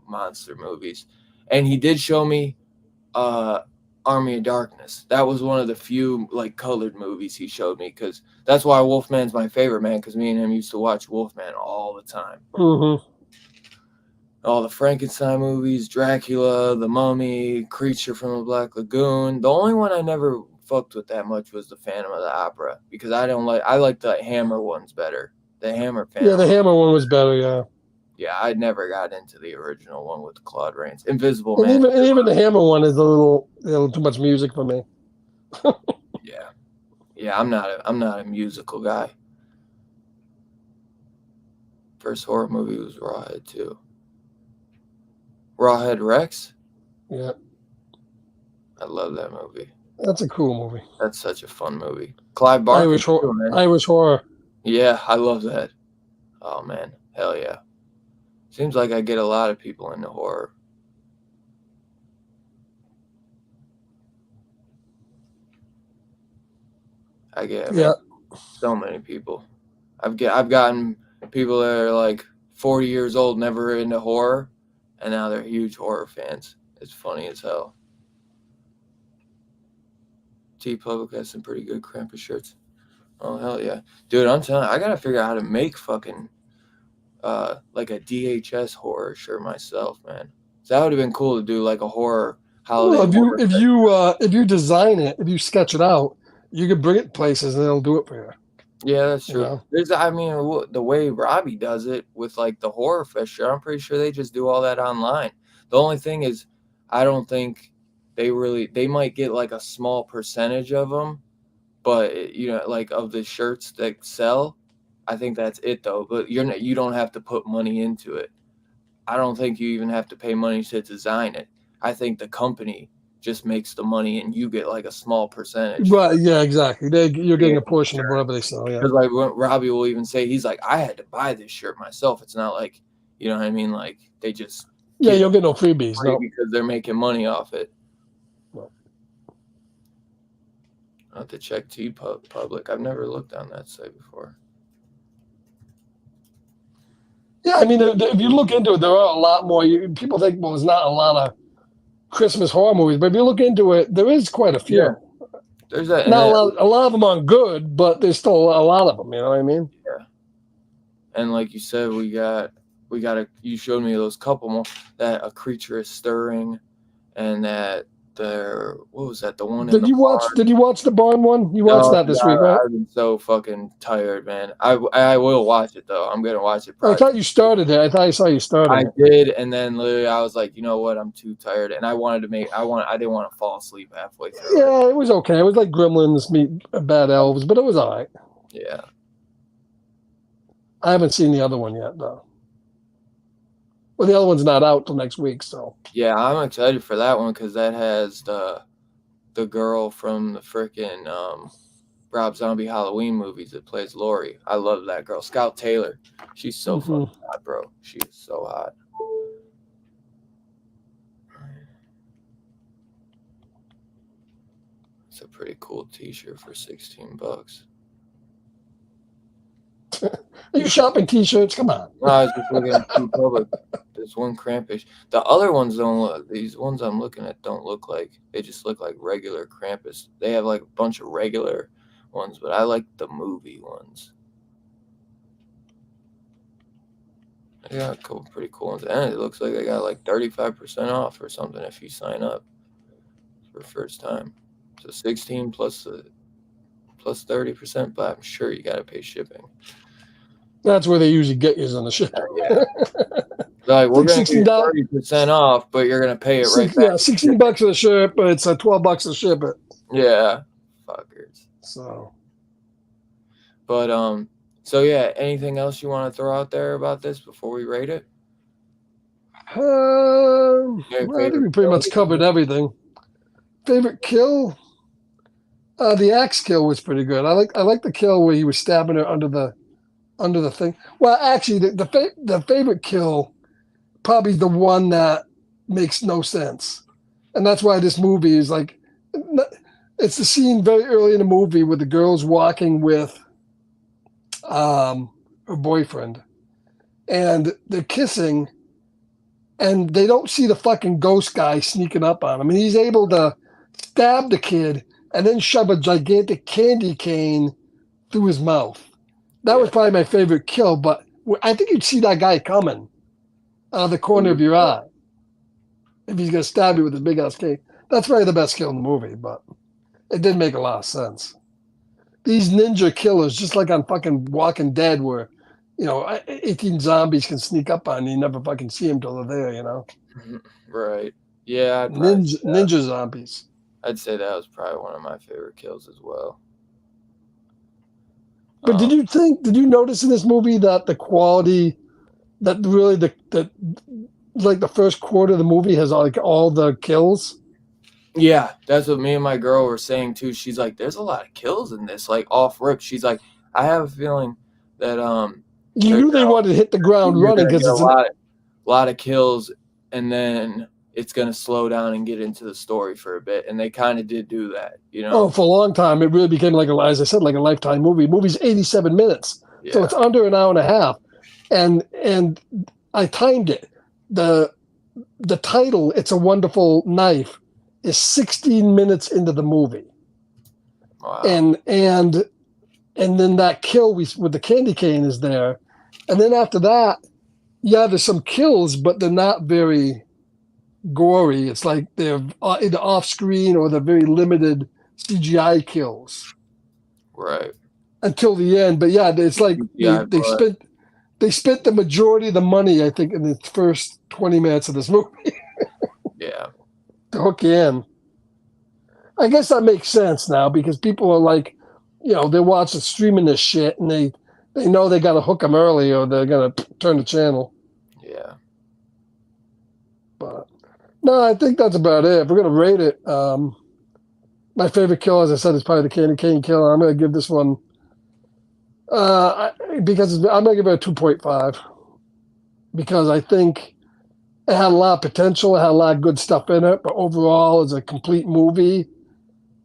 monster movies, and he did show me Army of Darkness. That was one of the few like colored movies he showed me, because that's why Wolfman's my favorite, man, because me and him used to watch Wolfman all the time. Mm-hmm. All the Frankenstein movies, Dracula, The Mummy, Creature from the Black Lagoon. The only one I never fucked with that much was the Phantom of the Opera, because I like the Hammer ones better. The Hammer Phantom. Yeah, the Hammer one was better, yeah. Yeah, I never got into the original one with Claude Rains. Invisible Man. Even the Hammer one is a little too much music for me. Yeah, I'm not a musical guy. First horror movie was Rawhead too. Rawhead Rex? Yeah. I love that movie. That's a cool movie. That's such a fun movie. Clive Barker. Irish horror. Yeah, I love that. Oh man, hell yeah. Seems like I get a lot of people into horror. I get so many people. I've gotten people that are like 40 years old, never into horror, and now they're huge horror fans. It's funny as hell. TeePublic has some pretty good Krampus shirts. Oh hell yeah, dude! I'm telling you, I gotta figure out how to make fucking like a DHS horror shirt myself, man. So that would have been cool to do, like a horror holiday. Well, if you design it, if you sketch it out, you could bring it places and they'll do it for you. Yeah, that's true. The way Robbie does it with like the Horror Fest shirt, I'm pretty sure they just do all that online. The only thing is, I don't think they might get like a small percentage of them, but you know, like of the shirts that sell, I think that's it though. But you don't have to put money into it. I don't think you even have to pay money to design it. I think the company just makes the money and you get like a small percentage. Right? Yeah, exactly. You're getting Yeah, a portion of whatever they sell. Yeah. Because like Robbie will even say, he's like, I had to buy this shirt myself. It's not like, you know what I mean? Like they just Yeah, you'll get no freebies. free No. because they're making money off it. No. I have to check TeePublic. I've never looked on that site before. Yeah, I mean, if you look into it, there are a lot more. People think, well, there's not a lot of Christmas horror movies, but if you look into it, there is quite a few. Yeah. There's that. Not a lot of them aren't good, but there's still a lot of them. You know what I mean? Yeah. And like you said, we got you showed me those couple more, that A Creature is Stirring, and that what was that? The one. Did you watch the Barn one? You watched that this week, right? I've been so fucking tired, man. I will watch it though. I'm gonna watch it. I thought you started it. I thought I saw you started. I did, and then literally I was like, you know what? I'm too tired, and I didn't want to fall asleep halfway through. Yeah, it was okay. It was like Gremlins meet Bad Elves, but it was all right. Yeah. I haven't seen the other one yet, though. Well, the other one's not out till next week, so. Yeah, I'm excited for that one because that has the girl from the freaking Rob Zombie Halloween movies that plays Laurie. I love that girl, Scout Taylor. She's so fucking hot, bro. She is so hot. It's a pretty cool T-shirt for $16. Are you shopping T-shirts? Come on. No, I was just looking at TeePublic. There's one Krampus. The other ones don't look. These ones I'm looking at don't look like. They just look like regular Krampus. They have like a bunch of regular ones, but I like the movie ones. They got a couple pretty cool ones, and it looks like they got like 35% off or something if you sign up for first time. So 16 plus 30%, but I'm sure you got to pay shipping. That's where they usually get you on the ship. Yeah. Like, we're going to get 30% off, but you're going to pay it right back. Yeah, $16 for the ship, but it's $12 to ship it. Yeah. Fuckers. So. But, so yeah, anything else you want to throw out there about this before we rate it? Well, I think we pretty much covered everything. Favorite kill? The axe kill was pretty good. I like the kill where he was stabbing her under the thing. Well, actually, the favorite kill, probably the one that makes no sense, and that's why this movie is like, it's the scene very early in the movie where the girl's walking with her boyfriend, and they're kissing, and they don't see the fucking ghost guy sneaking up on him, and he's able to stab the kid and then shove a gigantic candy cane through his mouth. That was probably my favorite kill, but I think you'd see that guy coming out of the corner of your eye if he's going to stab you with his big-ass cane. That's probably the best kill in the movie, but it did make a lot of sense. These ninja killers, just like on fucking Walking Dead, where, 18 zombies can sneak up on you, never fucking see them till they're there, you know? Right. Yeah. Ninja zombies. I'd say that was probably one of my favorite kills as well. But did you notice in this movie that the quality, that really the first quarter of the movie has like all the kills? Yeah, that's what me and my girl were saying too. She's like, there's a lot of kills in this, like off rip. She's like, I have a feeling that you knew they wanted to hit the ground running because it's a lot of kills, and then it's going to slow down and get into the story for a bit. And they kind of did do that, Oh, for a long time, it really became as I said, like a Lifetime movie. The movie's 87 minutes. Yeah. So it's under an hour and a half. And I timed it. The title, It's a Wonderful Knife, is 16 minutes into the movie. Wow. And then that kill with the candy cane is there. And then after that, yeah, there's some kills, but they're not very gory. It's like they're either off screen or they're very limited CGI kills, right? Until the end. But yeah, it's like they spent the majority of the money, I think, in the first 20 minutes of this movie. Yeah, to hook you in. I guess that makes sense now because people are like, they're watching streaming this shit, and they know they got to hook them early, or they're gonna turn the channel. Yeah. But no, I think that's about it. If we're gonna rate it, my favorite kill, as I said, is probably the Candy Cane kill. I'm gonna give this one because I'm gonna give it a 2.5 because I think it had a lot of potential. It had a lot of good stuff in it, but overall, as a complete movie,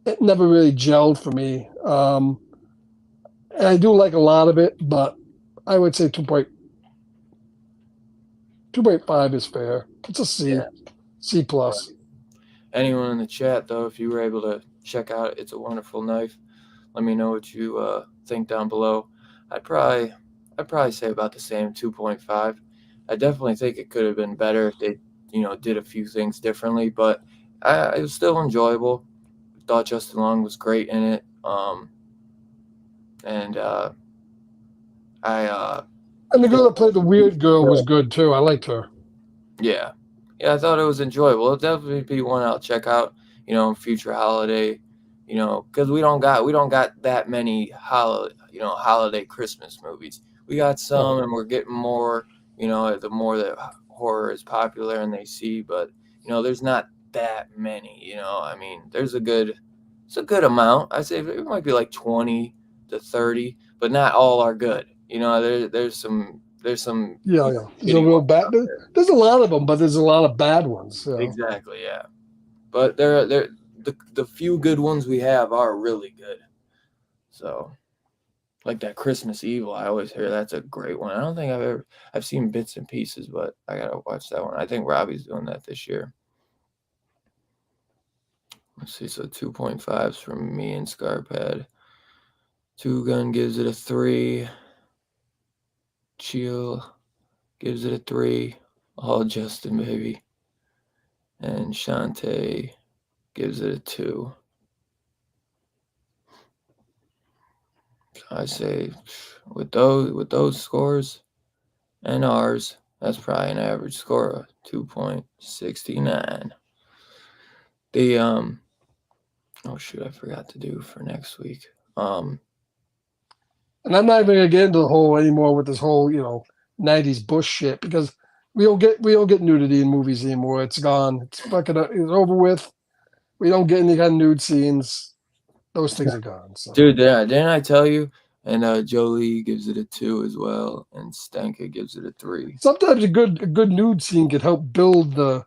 it never really gelled for me. And I do like a lot of it, but I would say 2.5 is fair. It's a C, Yeah. C plus. Anyone in the chat, though, if you were able to check out It's a Wonderful Knife, let me know what you think down below. I'd probably say about the same, 2.5. I definitely think it could have been better if they, did a few things differently, but it was still enjoyable. Thought Justin Long was great in it. And the girl that played the weird girl was good too. I liked her. Yeah, I thought it was enjoyable. It'll definitely be one I'll check out, future holiday, because we don't got that many holiday Christmas movies. We got some, and we're getting more, the more that horror is popular and they see, but there's not that many. I mean, it's a good amount. I say it might be like 20 to 30, but not all are good. There's some. There's a real bad. There's a lot of them, but there's a lot of bad ones. So. Exactly, yeah. But the few good ones we have are really good. So, like that Christmas Evil, I always hear that's a great one. I don't think I've seen bits and pieces, but I gotta watch that one. I think Robbie's doing that this year. Let's see, so 2.5s from me and Scarpad. Two Gun gives it a 3. Chill gives it a 3. All Justin, baby. And Shantae gives it a 2. I say with those scores and ours, that's probably an average score of 2.69. The oh shoot, I forgot to do for next week. And I'm not even gonna get into the whole anymore with this whole 90s Bush shit because we don't get nudity in movies anymore. It's gone. It's fucking it's over with. We don't get any kind of nude scenes. Those things are gone. So. Dude, didn't I tell you? And Jolie gives it a 2 as well, and Stanka gives it a 3. Sometimes a good nude scene could help build the.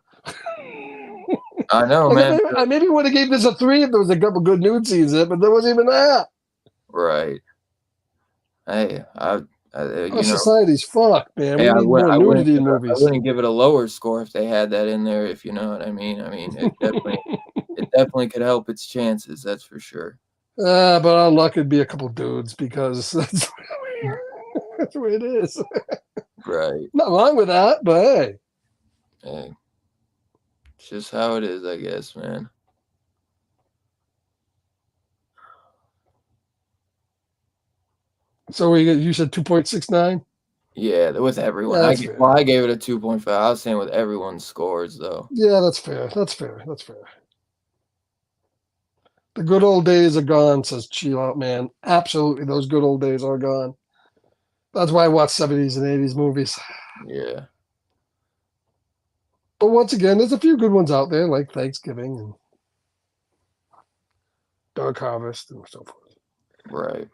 I know, man. I maybe would have gave this a 3 if there was a couple good nude scenes in it, but there wasn't even that. Right. Hey, our society's fucked, man. Hey, we need more nudity in movies. I wouldn't give it a lower score if they had that in there, if you know what I mean. I mean, it definitely could help its chances, that's for sure. But our luck would be a couple dudes because that's the way it is. Right. Not wrong with that, but hey. Hey. It's just how it is, I guess, man. So you said 2.69? Yeah, with everyone. I gave it a 2.5. I was saying with everyone's scores, though. Yeah, that's fair. The good old days are gone, says Chill Out Man. Absolutely, those good old days are gone. That's why I watch 70s and 80s movies. Yeah. But once again, there's a few good ones out there, like Thanksgiving and Dark Harvest and so forth. Right.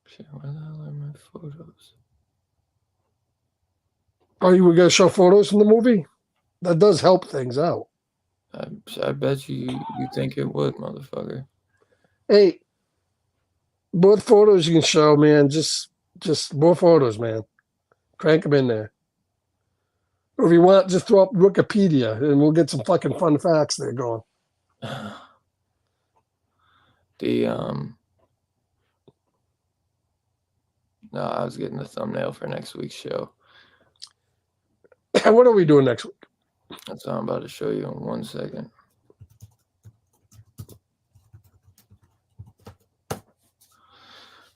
Shit, where the hell are my photos? Oh, you were going to show photos from the movie? That does help things out. I bet you think it would, motherfucker. Hey, more photos you can show, man. Just more photos, man. Crank them in there. Or if you want, just throw up Wikipedia, and we'll get some fucking fun facts there going. No, I was getting the thumbnail for next week's show. What are we doing next week? That's what I'm about to show you in 1 second.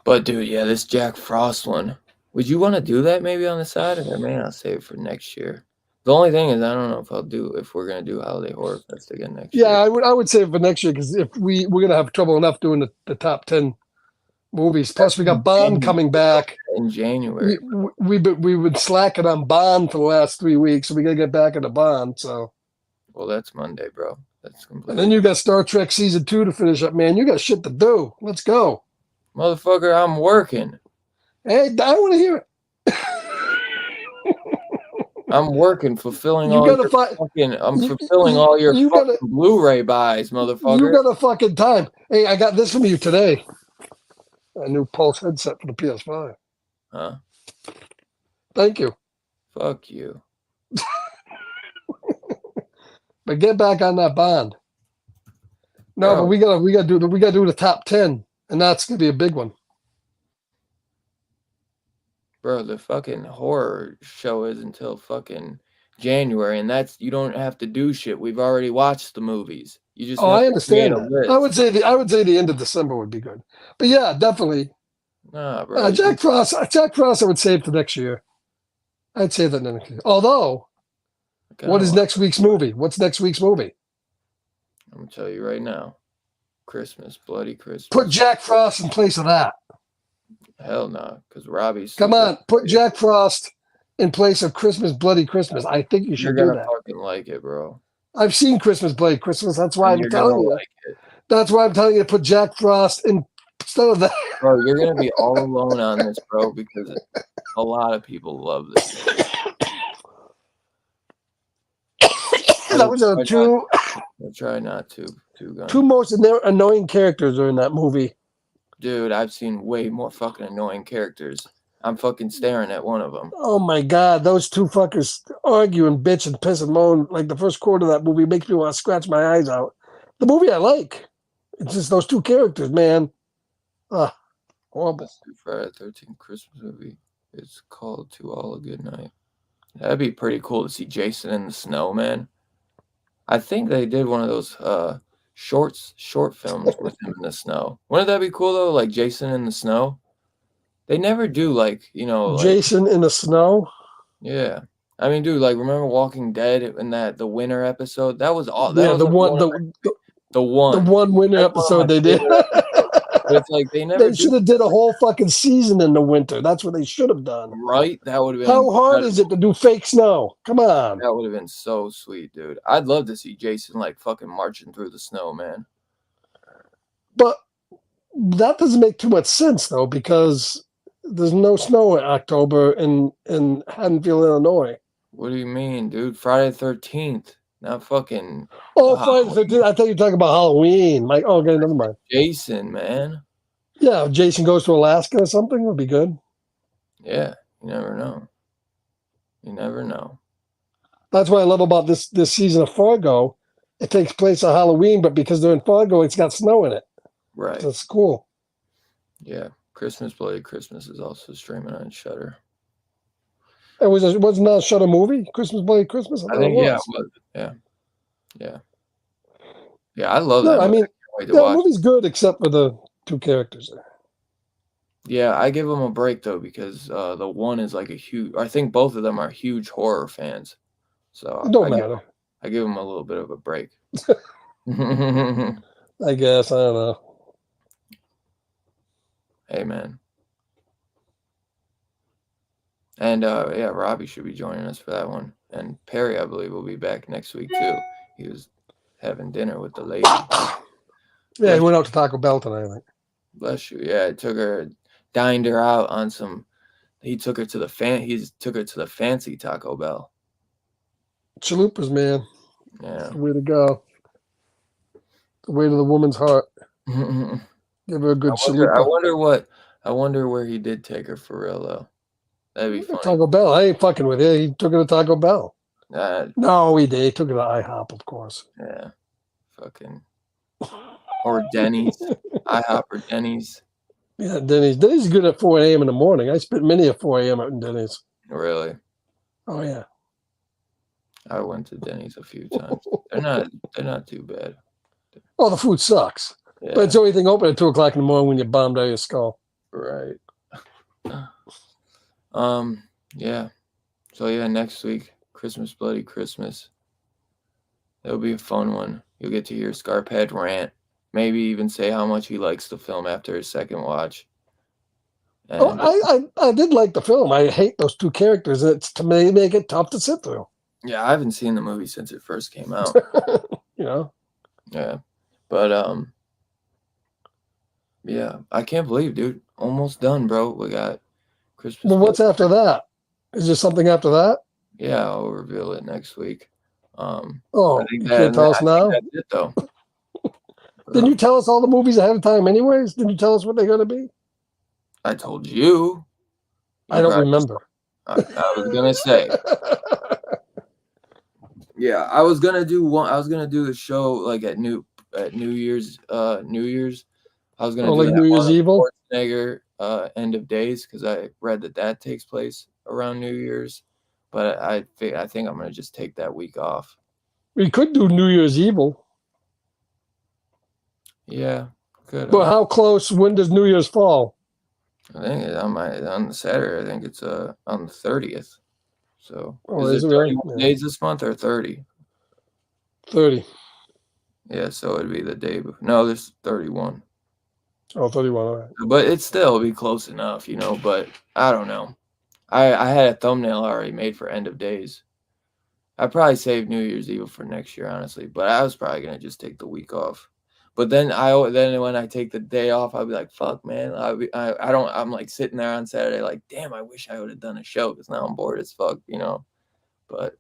But dude, yeah, this Jack Frost one. Would you want to do that maybe on the side, or may I save it for next year? The only thing is, I don't know if we're gonna do Holiday Horror Fest again next year. Yeah, I would save it for next year because if we're gonna have trouble enough doing the top 10 movies. Plus, we got Bond coming back. in January. We've been slacking on Bond for the last 3 weeks, so we got to get back into Bond. So, Well, that's Monday, bro. That's completely. and then you got Star Trek season 2 to finish up, man. You got shit to do. Let's go, motherfucker. I'm working. Hey, I want to hear it. I'm working, fulfilling You all gotta your find. I'm fulfilling all your you fucking gotta- Blu-ray buys, You motherfucker. got a fucking time. Hey, I got this from you today. A new Pulse headset for the PS5. Huh? Thank you. Fuck you. But get back on that Bond. No, Bro. but we gotta do the top 10, and that's gonna be a big one. Bro, the fucking horror show is until fucking January, and that's you don't have to do shit. We've already watched the movies. You just Oh, have I to understand create a that. list. I would say the end of December would be good. But yeah, definitely. Nah, bro. Jack Frost I would save for next year. I'd say that next year. Although, what is next week's movie? What's next week's movie? I'm gonna tell you right now. Christmas, bloody Christmas. Put Jack Frost in place of that. Hell no, because Robbie's. Come on, put Jack Frost in place of Christmas, Bloody Christmas. I think you You're should do gonna that. fucking like it, bro. I've seen Christmas, Bloody Christmas. That's why And I'm telling you. like it. That's why I'm telling you to put Jack Frost instead of that. Bro, you're gonna be all alone on this, bro, because a lot of people love this. That was I'll try not to. Two most annoying characters are in that movie. Dude, I've seen way more fucking annoying characters. I'm fucking staring at one of them. Oh my god, those two fuckers argue and bitch and piss and moan like the first quarter of that movie makes me want to scratch my eyes out. The movie I like. It's just those two characters, man. Horrible. Friday the 13th Christmas movie. It's called To All a Good Night. That'd be pretty cool to see Jason in the snow, man. I think they did one of those short films with him in the snow. Wouldn't that be cool though? Like Jason in the snow. They never do like Jason in the snow. Yeah, I mean, dude, like remember Walking Dead in the winter episode? That was all. Yeah, the one winter episode they did. But it's like they should have did a whole fucking season in the winter. That's what they should have done. Right? That would have been. How hard is it to do fake snow? Come on. That would have been so sweet, dude. I'd love to see Jason like fucking marching through the snow, man. But that doesn't make too much sense though, because there's no snow in October in Haddonfield, Illinois. What do you mean, dude? Friday the 13th. Not fucking. Oh, Friday the 13th. I thought you were talking about Halloween. Like, oh, okay, never mind. Jason, man. Yeah, if Jason goes to Alaska or something, would be good. Yeah, you never know. You never know. That's what I love about this season of Fargo. It takes place on Halloween, but because they're in Fargo, it's got snow in it. Right. So it's cool. Yeah. Christmas Bloody Christmas is also streaming on Shudder. It wasn't that a Shudder movie? Christmas Bloody Christmas? I think, yeah, it was. Yeah. Yeah, I love that. I mean, the movie's good except for the two characters there. Yeah, I give them a break though because the one is like I think both of them are huge horror fans. So it don't matter. I give them a little bit of a break. I guess. I don't know. Hey, man. And yeah, Robbie should be joining us for that one. And Perry, I believe, will be back next week too. He was having dinner with the lady. Yeah, he went out to Taco Bell tonight, I think. Bless you. Yeah, dined her out on some. He took her to the fancy Taco Bell. Chalupas, man. Yeah. The way to go. The way to the woman's heart. Give her a good chalupa. I wonder where he did take her for real though. That'd be funny. Taco Bell. I ain't fucking with you. He took her to Taco Bell. No, he did. He took her to IHOP, of course. Yeah. Fucking. Or Denny's. IHOP or Denny's. Yeah, Denny's. Denny's is good at 4 a.m. in the morning. I spent many at 4 a.m. at Denny's. Really? Oh yeah. I went to Denny's a few times. They're not too bad. Oh, the food sucks. Yeah. But it's the only thing open at 2 o'clock in the morning when you're bombed out of your skull. Right. Yeah. So yeah, next week, Christmas Bloody Christmas. It'll be a fun one. You'll get to hear Scarphead rant. Maybe even say how much he likes the film after his second watch. Oh, And I did like the film. I hate those two characters. It's to me make it tough to sit through. yeah, I haven't seen the movie since it first came out. You know. Yeah, but yeah, I can't believe, dude, almost done, bro. We got Christmas. Well, what's after that? Is there something after that? Yeah, I'll reveal it next week. I Oh, think you that can't tell us I think now. that's it though. Didn't you tell us all the movies ahead of time, anyways? Didn't you tell us what they're going to be? I told you. I don't probably- remember. I was gonna say. Yeah, I was gonna do one. I was gonna do the show like at New Year's. New Year's. I was gonna Oh, do like that New Year's one of Evil? Schwarzenegger End of Days because I read that takes place around New Year's. But I think I'm gonna just take that week off. We could do New Year's Evil. Yeah, good. But how close? When does New Year's fall? I think on the Saturday. I think it's on the 30th. So Oh, is is it it really? 31 Yeah. days this month or 30? 30. Yeah, so it'd be the day before. No, there's 31. Oh, 31. All right. But it still be close enough, but I don't know. I had a thumbnail already made for End of Days. I probably saved New Year's Eve for next year, honestly. But I was probably gonna just take the week off. But then when I take the day off, I'll be like, fuck, man. I'm like sitting there on Saturday, like, damn, I wish I would have done a show because now I'm bored as fuck, But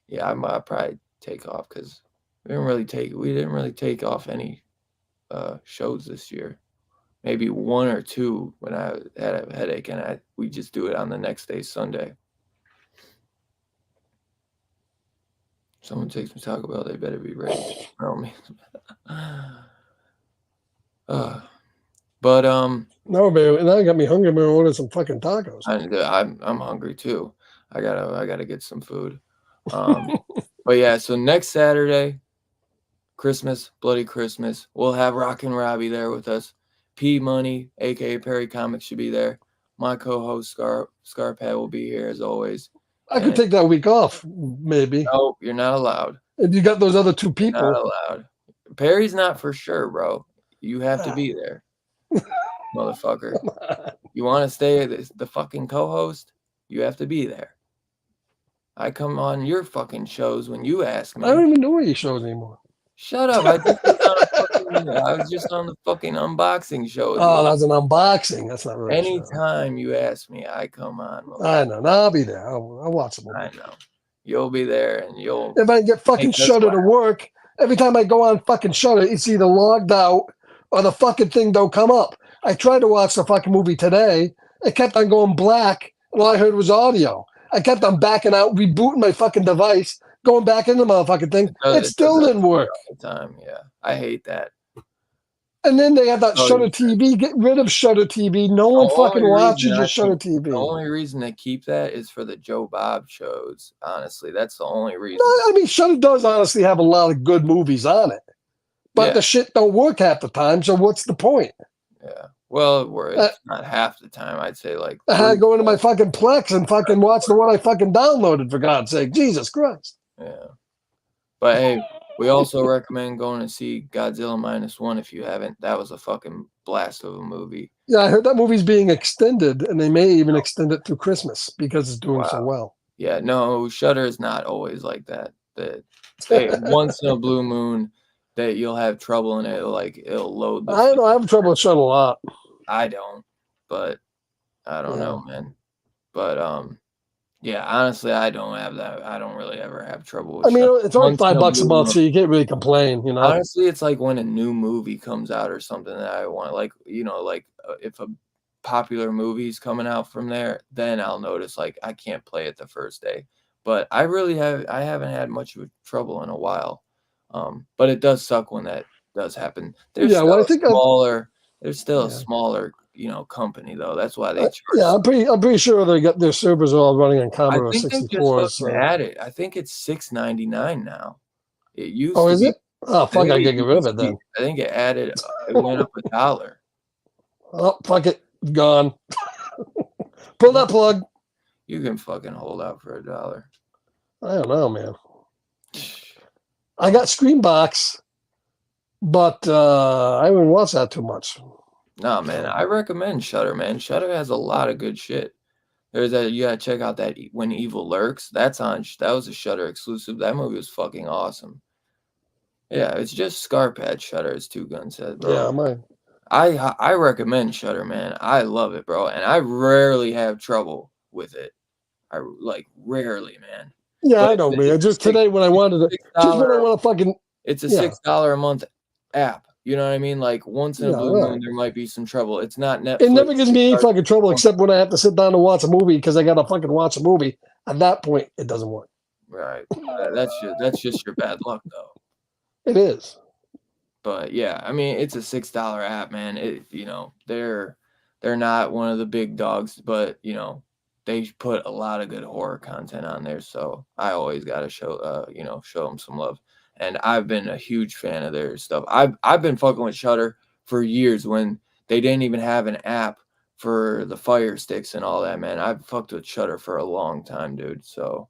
yeah, I'll probably take off because we didn't really take off any shows this year. Maybe one or two when I had a headache, and we just do it on the next day, Sunday. Someone takes me Taco Bell, they better be ready to throw me. But No, man. Now you got me hungry. I'm going to order some fucking tacos. I'm hungry too. I gotta get some food. But yeah, so next Saturday, Christmas, bloody Christmas, we'll have Rockin' Robbie there with us. P Money, aka Perry Comics, should be there. My co-host Scarpad will be here as always. I could take that week off, maybe. No, you're not allowed. If you got those other two Not people. allowed. Perry's not for sure, bro. You have to be there, motherfucker. You want to stay the fucking co-host? You have to be there. I come on your fucking shows when you ask me. I don't even know your shows anymore. Shut up! I was just on the fucking unboxing show. Oh, that's an unboxing. That's not really. Anytime you ask me, I come on. I know. No, I'll be there. I'll watch them. I know. You'll be there, and you'll. If I get fucking Shudder to work, every time I go on fucking Shudder, it's either logged out or the fucking thing don't come up. I tried to watch the fucking movie today. It kept on going black, and all I heard was audio. I kept on backing out, rebooting my fucking device, going back in the motherfucking thing. It still didn't work. Time, yeah. I hate that. And then they have that Shudder TV. Get rid of Shudder TV. No one fucking watches your Shudder TV. The only reason they keep that is for the Joe Bob shows. Honestly, that's the only reason. No, I mean, Shudder does honestly have a lot of good movies on it, but the shit don't work half the time. So what's the point? Yeah. Well, it's not half the time. I'd say like. I had to go into my fucking Plex and fucking watch the one I fucking downloaded, for God's sake. Jesus Christ. Yeah. But hey, we also recommend going to see Godzilla -1 if you haven't. That was a fucking blast of a movie. Yeah, I heard that movie's being extended, and they may even extend it through Christmas because it's doing so well. Yeah, no, Shudder is not always like that. Once in a blue moon that you'll have trouble and it'll load. I know I have trouble with Shudder a lot. I don't, but I don't know, man. But yeah, honestly, I don't have that. I don't really ever have trouble with. I mean, it's only $5 a month, so you can't really complain, Honestly, it's like when a new movie comes out or something that I want, if a popular movie's coming out from there, then I'll notice like I can't play it the first day. But I haven't had much of trouble in a while. But it does suck when that does happen. There's still a smaller, company though. That's why they charge. Yeah, I'm pretty sure they got their servers are all running on Commodore 64. So. Added. I think it's $6.99 now. It used. Oh, to is be, it? Oh, fuck! I get rid of it then. I think it added. It went up $1. Oh, fuck it, gone. Pull that plug. You can fucking hold out for $1. I don't know, man. I got Screenbox, but I haven't watched that too much. Nah, man, I recommend Shudder, man. Shudder has a lot of good shit. There's that you gotta check out that When Evil Lurks. That was a Shudder exclusive. That movie was fucking awesome. Yeah, it's just Scarpad Shudder, as Two Gun said, bro. Yeah, mine. I recommend Shudder, man. I love it, bro, and I rarely have trouble with it. I like rarely, man. Yeah, But I know, man. it's Just six- today when I wanted to, just when I $6 want to fucking, It's a Yeah. $6 a month app. You know what I mean? Like once in a Yeah, blue moon, right. there might be some trouble. It's not Netflix. it never gives me any Start- fucking trouble except when I have to sit down and watch a movie because I got to fucking watch a movie. At that point, it doesn't work. Right. That's just your bad luck, though. It is. But yeah, I mean, it's a $6 app, man. They're not one of the big dogs, but they put a lot of good horror content on there. So I always gotta show them some love. And I've been a huge fan of their stuff. I've been fucking with Shudder for years when they didn't even have an app for the Fire Sticks and all that, man. I've fucked with Shudder for a long time, dude. So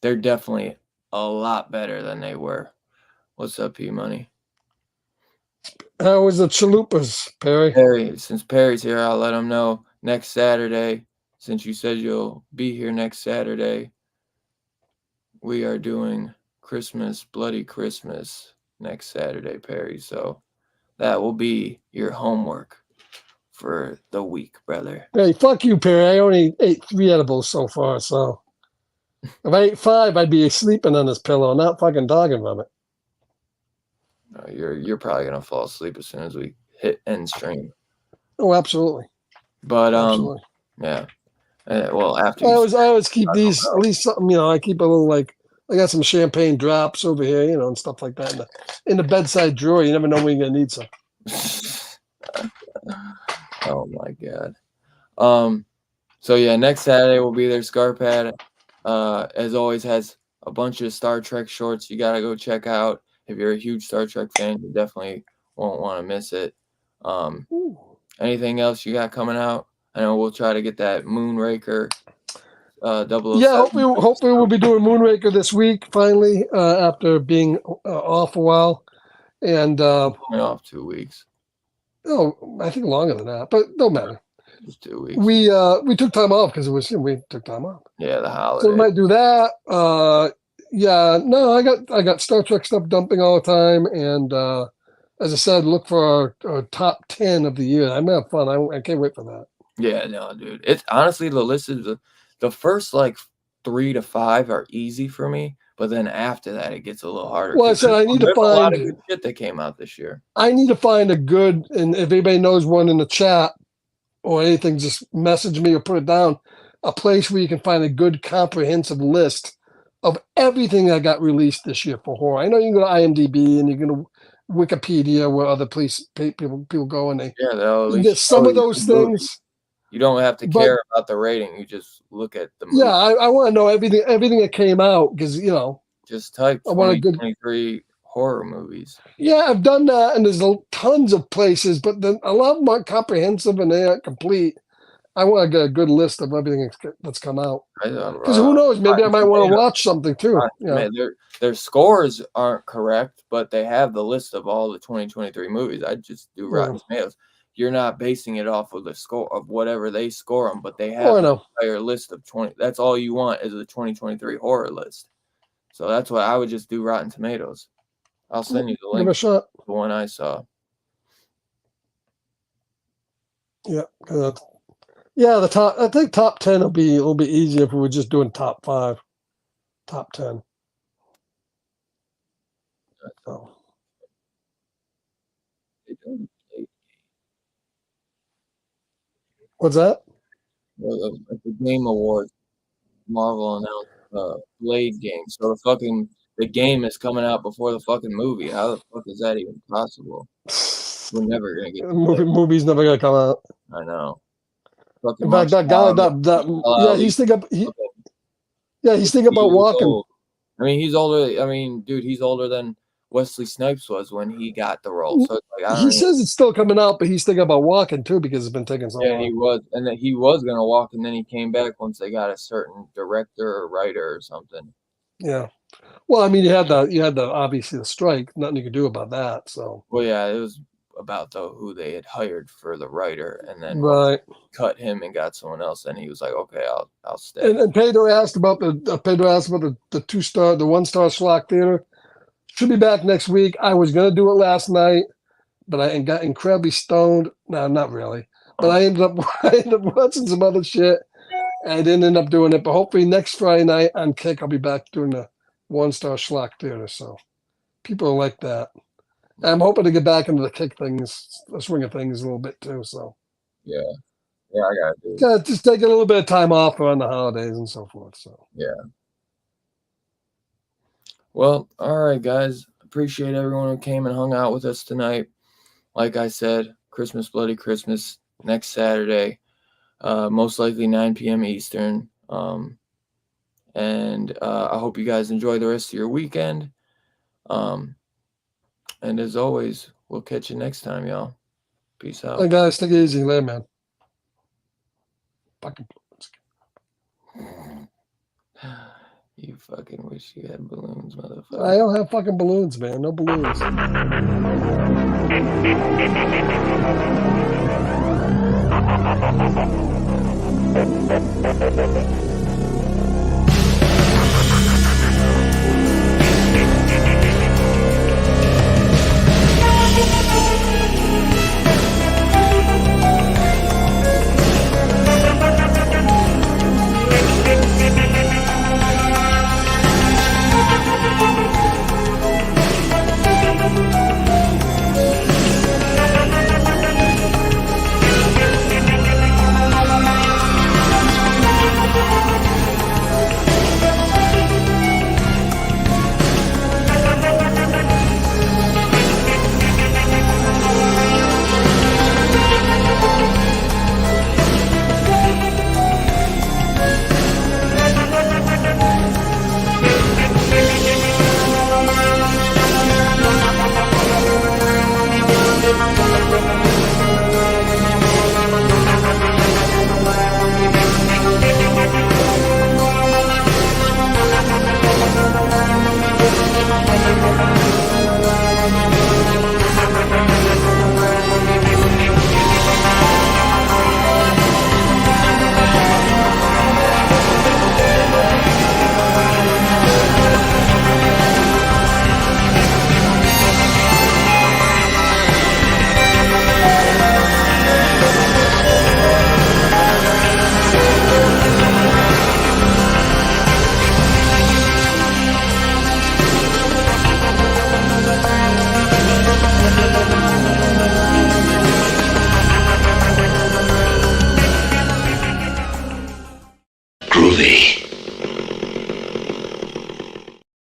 they're definitely a lot better than they were. What's up, P Money? How was the chalupas, Perry? Perry, since Perry's here, I'll let him know next Saturday. Since you said you'll be here next Saturday, we are doing Bloody Christmas next Saturday, Perry. So that will be your homework for the week, brother. Hey, fuck you, Perry. I only ate 3 edibles so far, so if I ate 5, I'd be sleeping on this pillow, not fucking talking from it. You're probably gonna fall asleep as soon as we hit end stream. Oh, absolutely. But Absolutely. yeah. Well, after I you always keep these, at least something, I keep a little I got some champagne drops over here, and stuff like that in the bedside drawer. You never know when you're gonna need some. Oh my god. So yeah, next Saturday we'll be there. Scarpad, as always, has a bunch of Star Trek shorts you gotta go check out. If you're a huge Star Trek fan, you definitely won't want to miss it. Anything else you got coming out? I know we'll try to get that Moonraker. 007. Yeah, hopefully we'll be doing Moonraker this week finally after being off a while, and Only off 2 weeks. I think longer than that, but don't matter. Just 2 weeks. We took time off because we took time off. Yeah, the holiday. So we might do that. Yeah, no, I got Star Trek stuff dumping all the time, and as I said, look for our top 10 of the year. I'm gonna have fun. I can't wait for that. Yeah, no, dude. It's honestly the list is the first 3 to 5 are easy for me, but then after that it gets a little harder. Well, I said I need to a lot of find good shit that came out this year. I need to find a good, and if anybody knows one in the chat or anything, just message me or put it down. A place where you can find a good comprehensive list of everything that got released this year for horror. I know you can go to IMDb and you can go to Wikipedia, where other people go, and they'll you get some of those things. You don't have to care about the rating. You just look at the movie. Yeah, I want to know everything that came out because just type 2023 horror movies. Yeah, I've done that, and there's tons of places, but then a lot of them aren't comprehensive and they aren't complete. I want to get a good list of everything that's come out. Because who knows? Maybe I might want to watch something too. Their scores aren't correct, but they have the list of all the 2023 movies. I just do Rotten Tomatoes. You're not basing it off of the score of whatever they score them, but they have an entire list of 20. That's all you want is a 2023 horror list. So that's what I would just do. Rotten Tomatoes. I'll send you the link. Give it a shot. The one I saw. Yeah, the top. I think top 10 will be easier if we were just doing top 5, top 10. So. What's that? At the Game Awards, Marvel announced Blade game. So the game is coming out before the fucking movie. How the fuck is that even possible? We're never gonna get the movie's never gonna come out. I know. In fact, that guy, he's thinking about walking. Old. I mean, he's older. I mean, dude, he's older than Wesley Snipes was when he got the role. So it's he says it's still coming out, but he's thinking about walking too because it's been taking so long. Yeah, he was, and then he was gonna walk, and then he came back once they got a certain director or writer or something. Yeah. Well, I mean, you had the obviously the strike. Nothing you could do about that. So. Well, yeah, it was about who they had hired for the writer, and then Right. cut him and got someone else. And he was like, "Okay, I'll stay." And Pedro asked about the 2-star, the 1-star Schlock Theater. Should be back next week. I was gonna do it last night, but I got incredibly stoned. No, not really. But I ended up watching some other shit. And I didn't end up doing it. But hopefully next Friday night on Kick, I'll be back doing the 1-star Schlock Theater. So people will like that. And I'm hoping to get back into the Kick things, the swing of things a little bit too. So Yeah, I gotta do it. yeah, just take a little bit of time off around the holidays and so forth. So Yeah. Well, all right, guys. Appreciate everyone who came and hung out with us tonight. Like I said, Christmas Bloody Christmas next Saturday, most likely 9 p.m. Eastern. And I hope you guys enjoy the rest of your weekend. And as always, we'll catch you next time, y'all. Peace out. hey guys, take it easy, later, man. Fucking. You fucking wish you had balloons, motherfucker. I don't have fucking balloons, man. No balloons.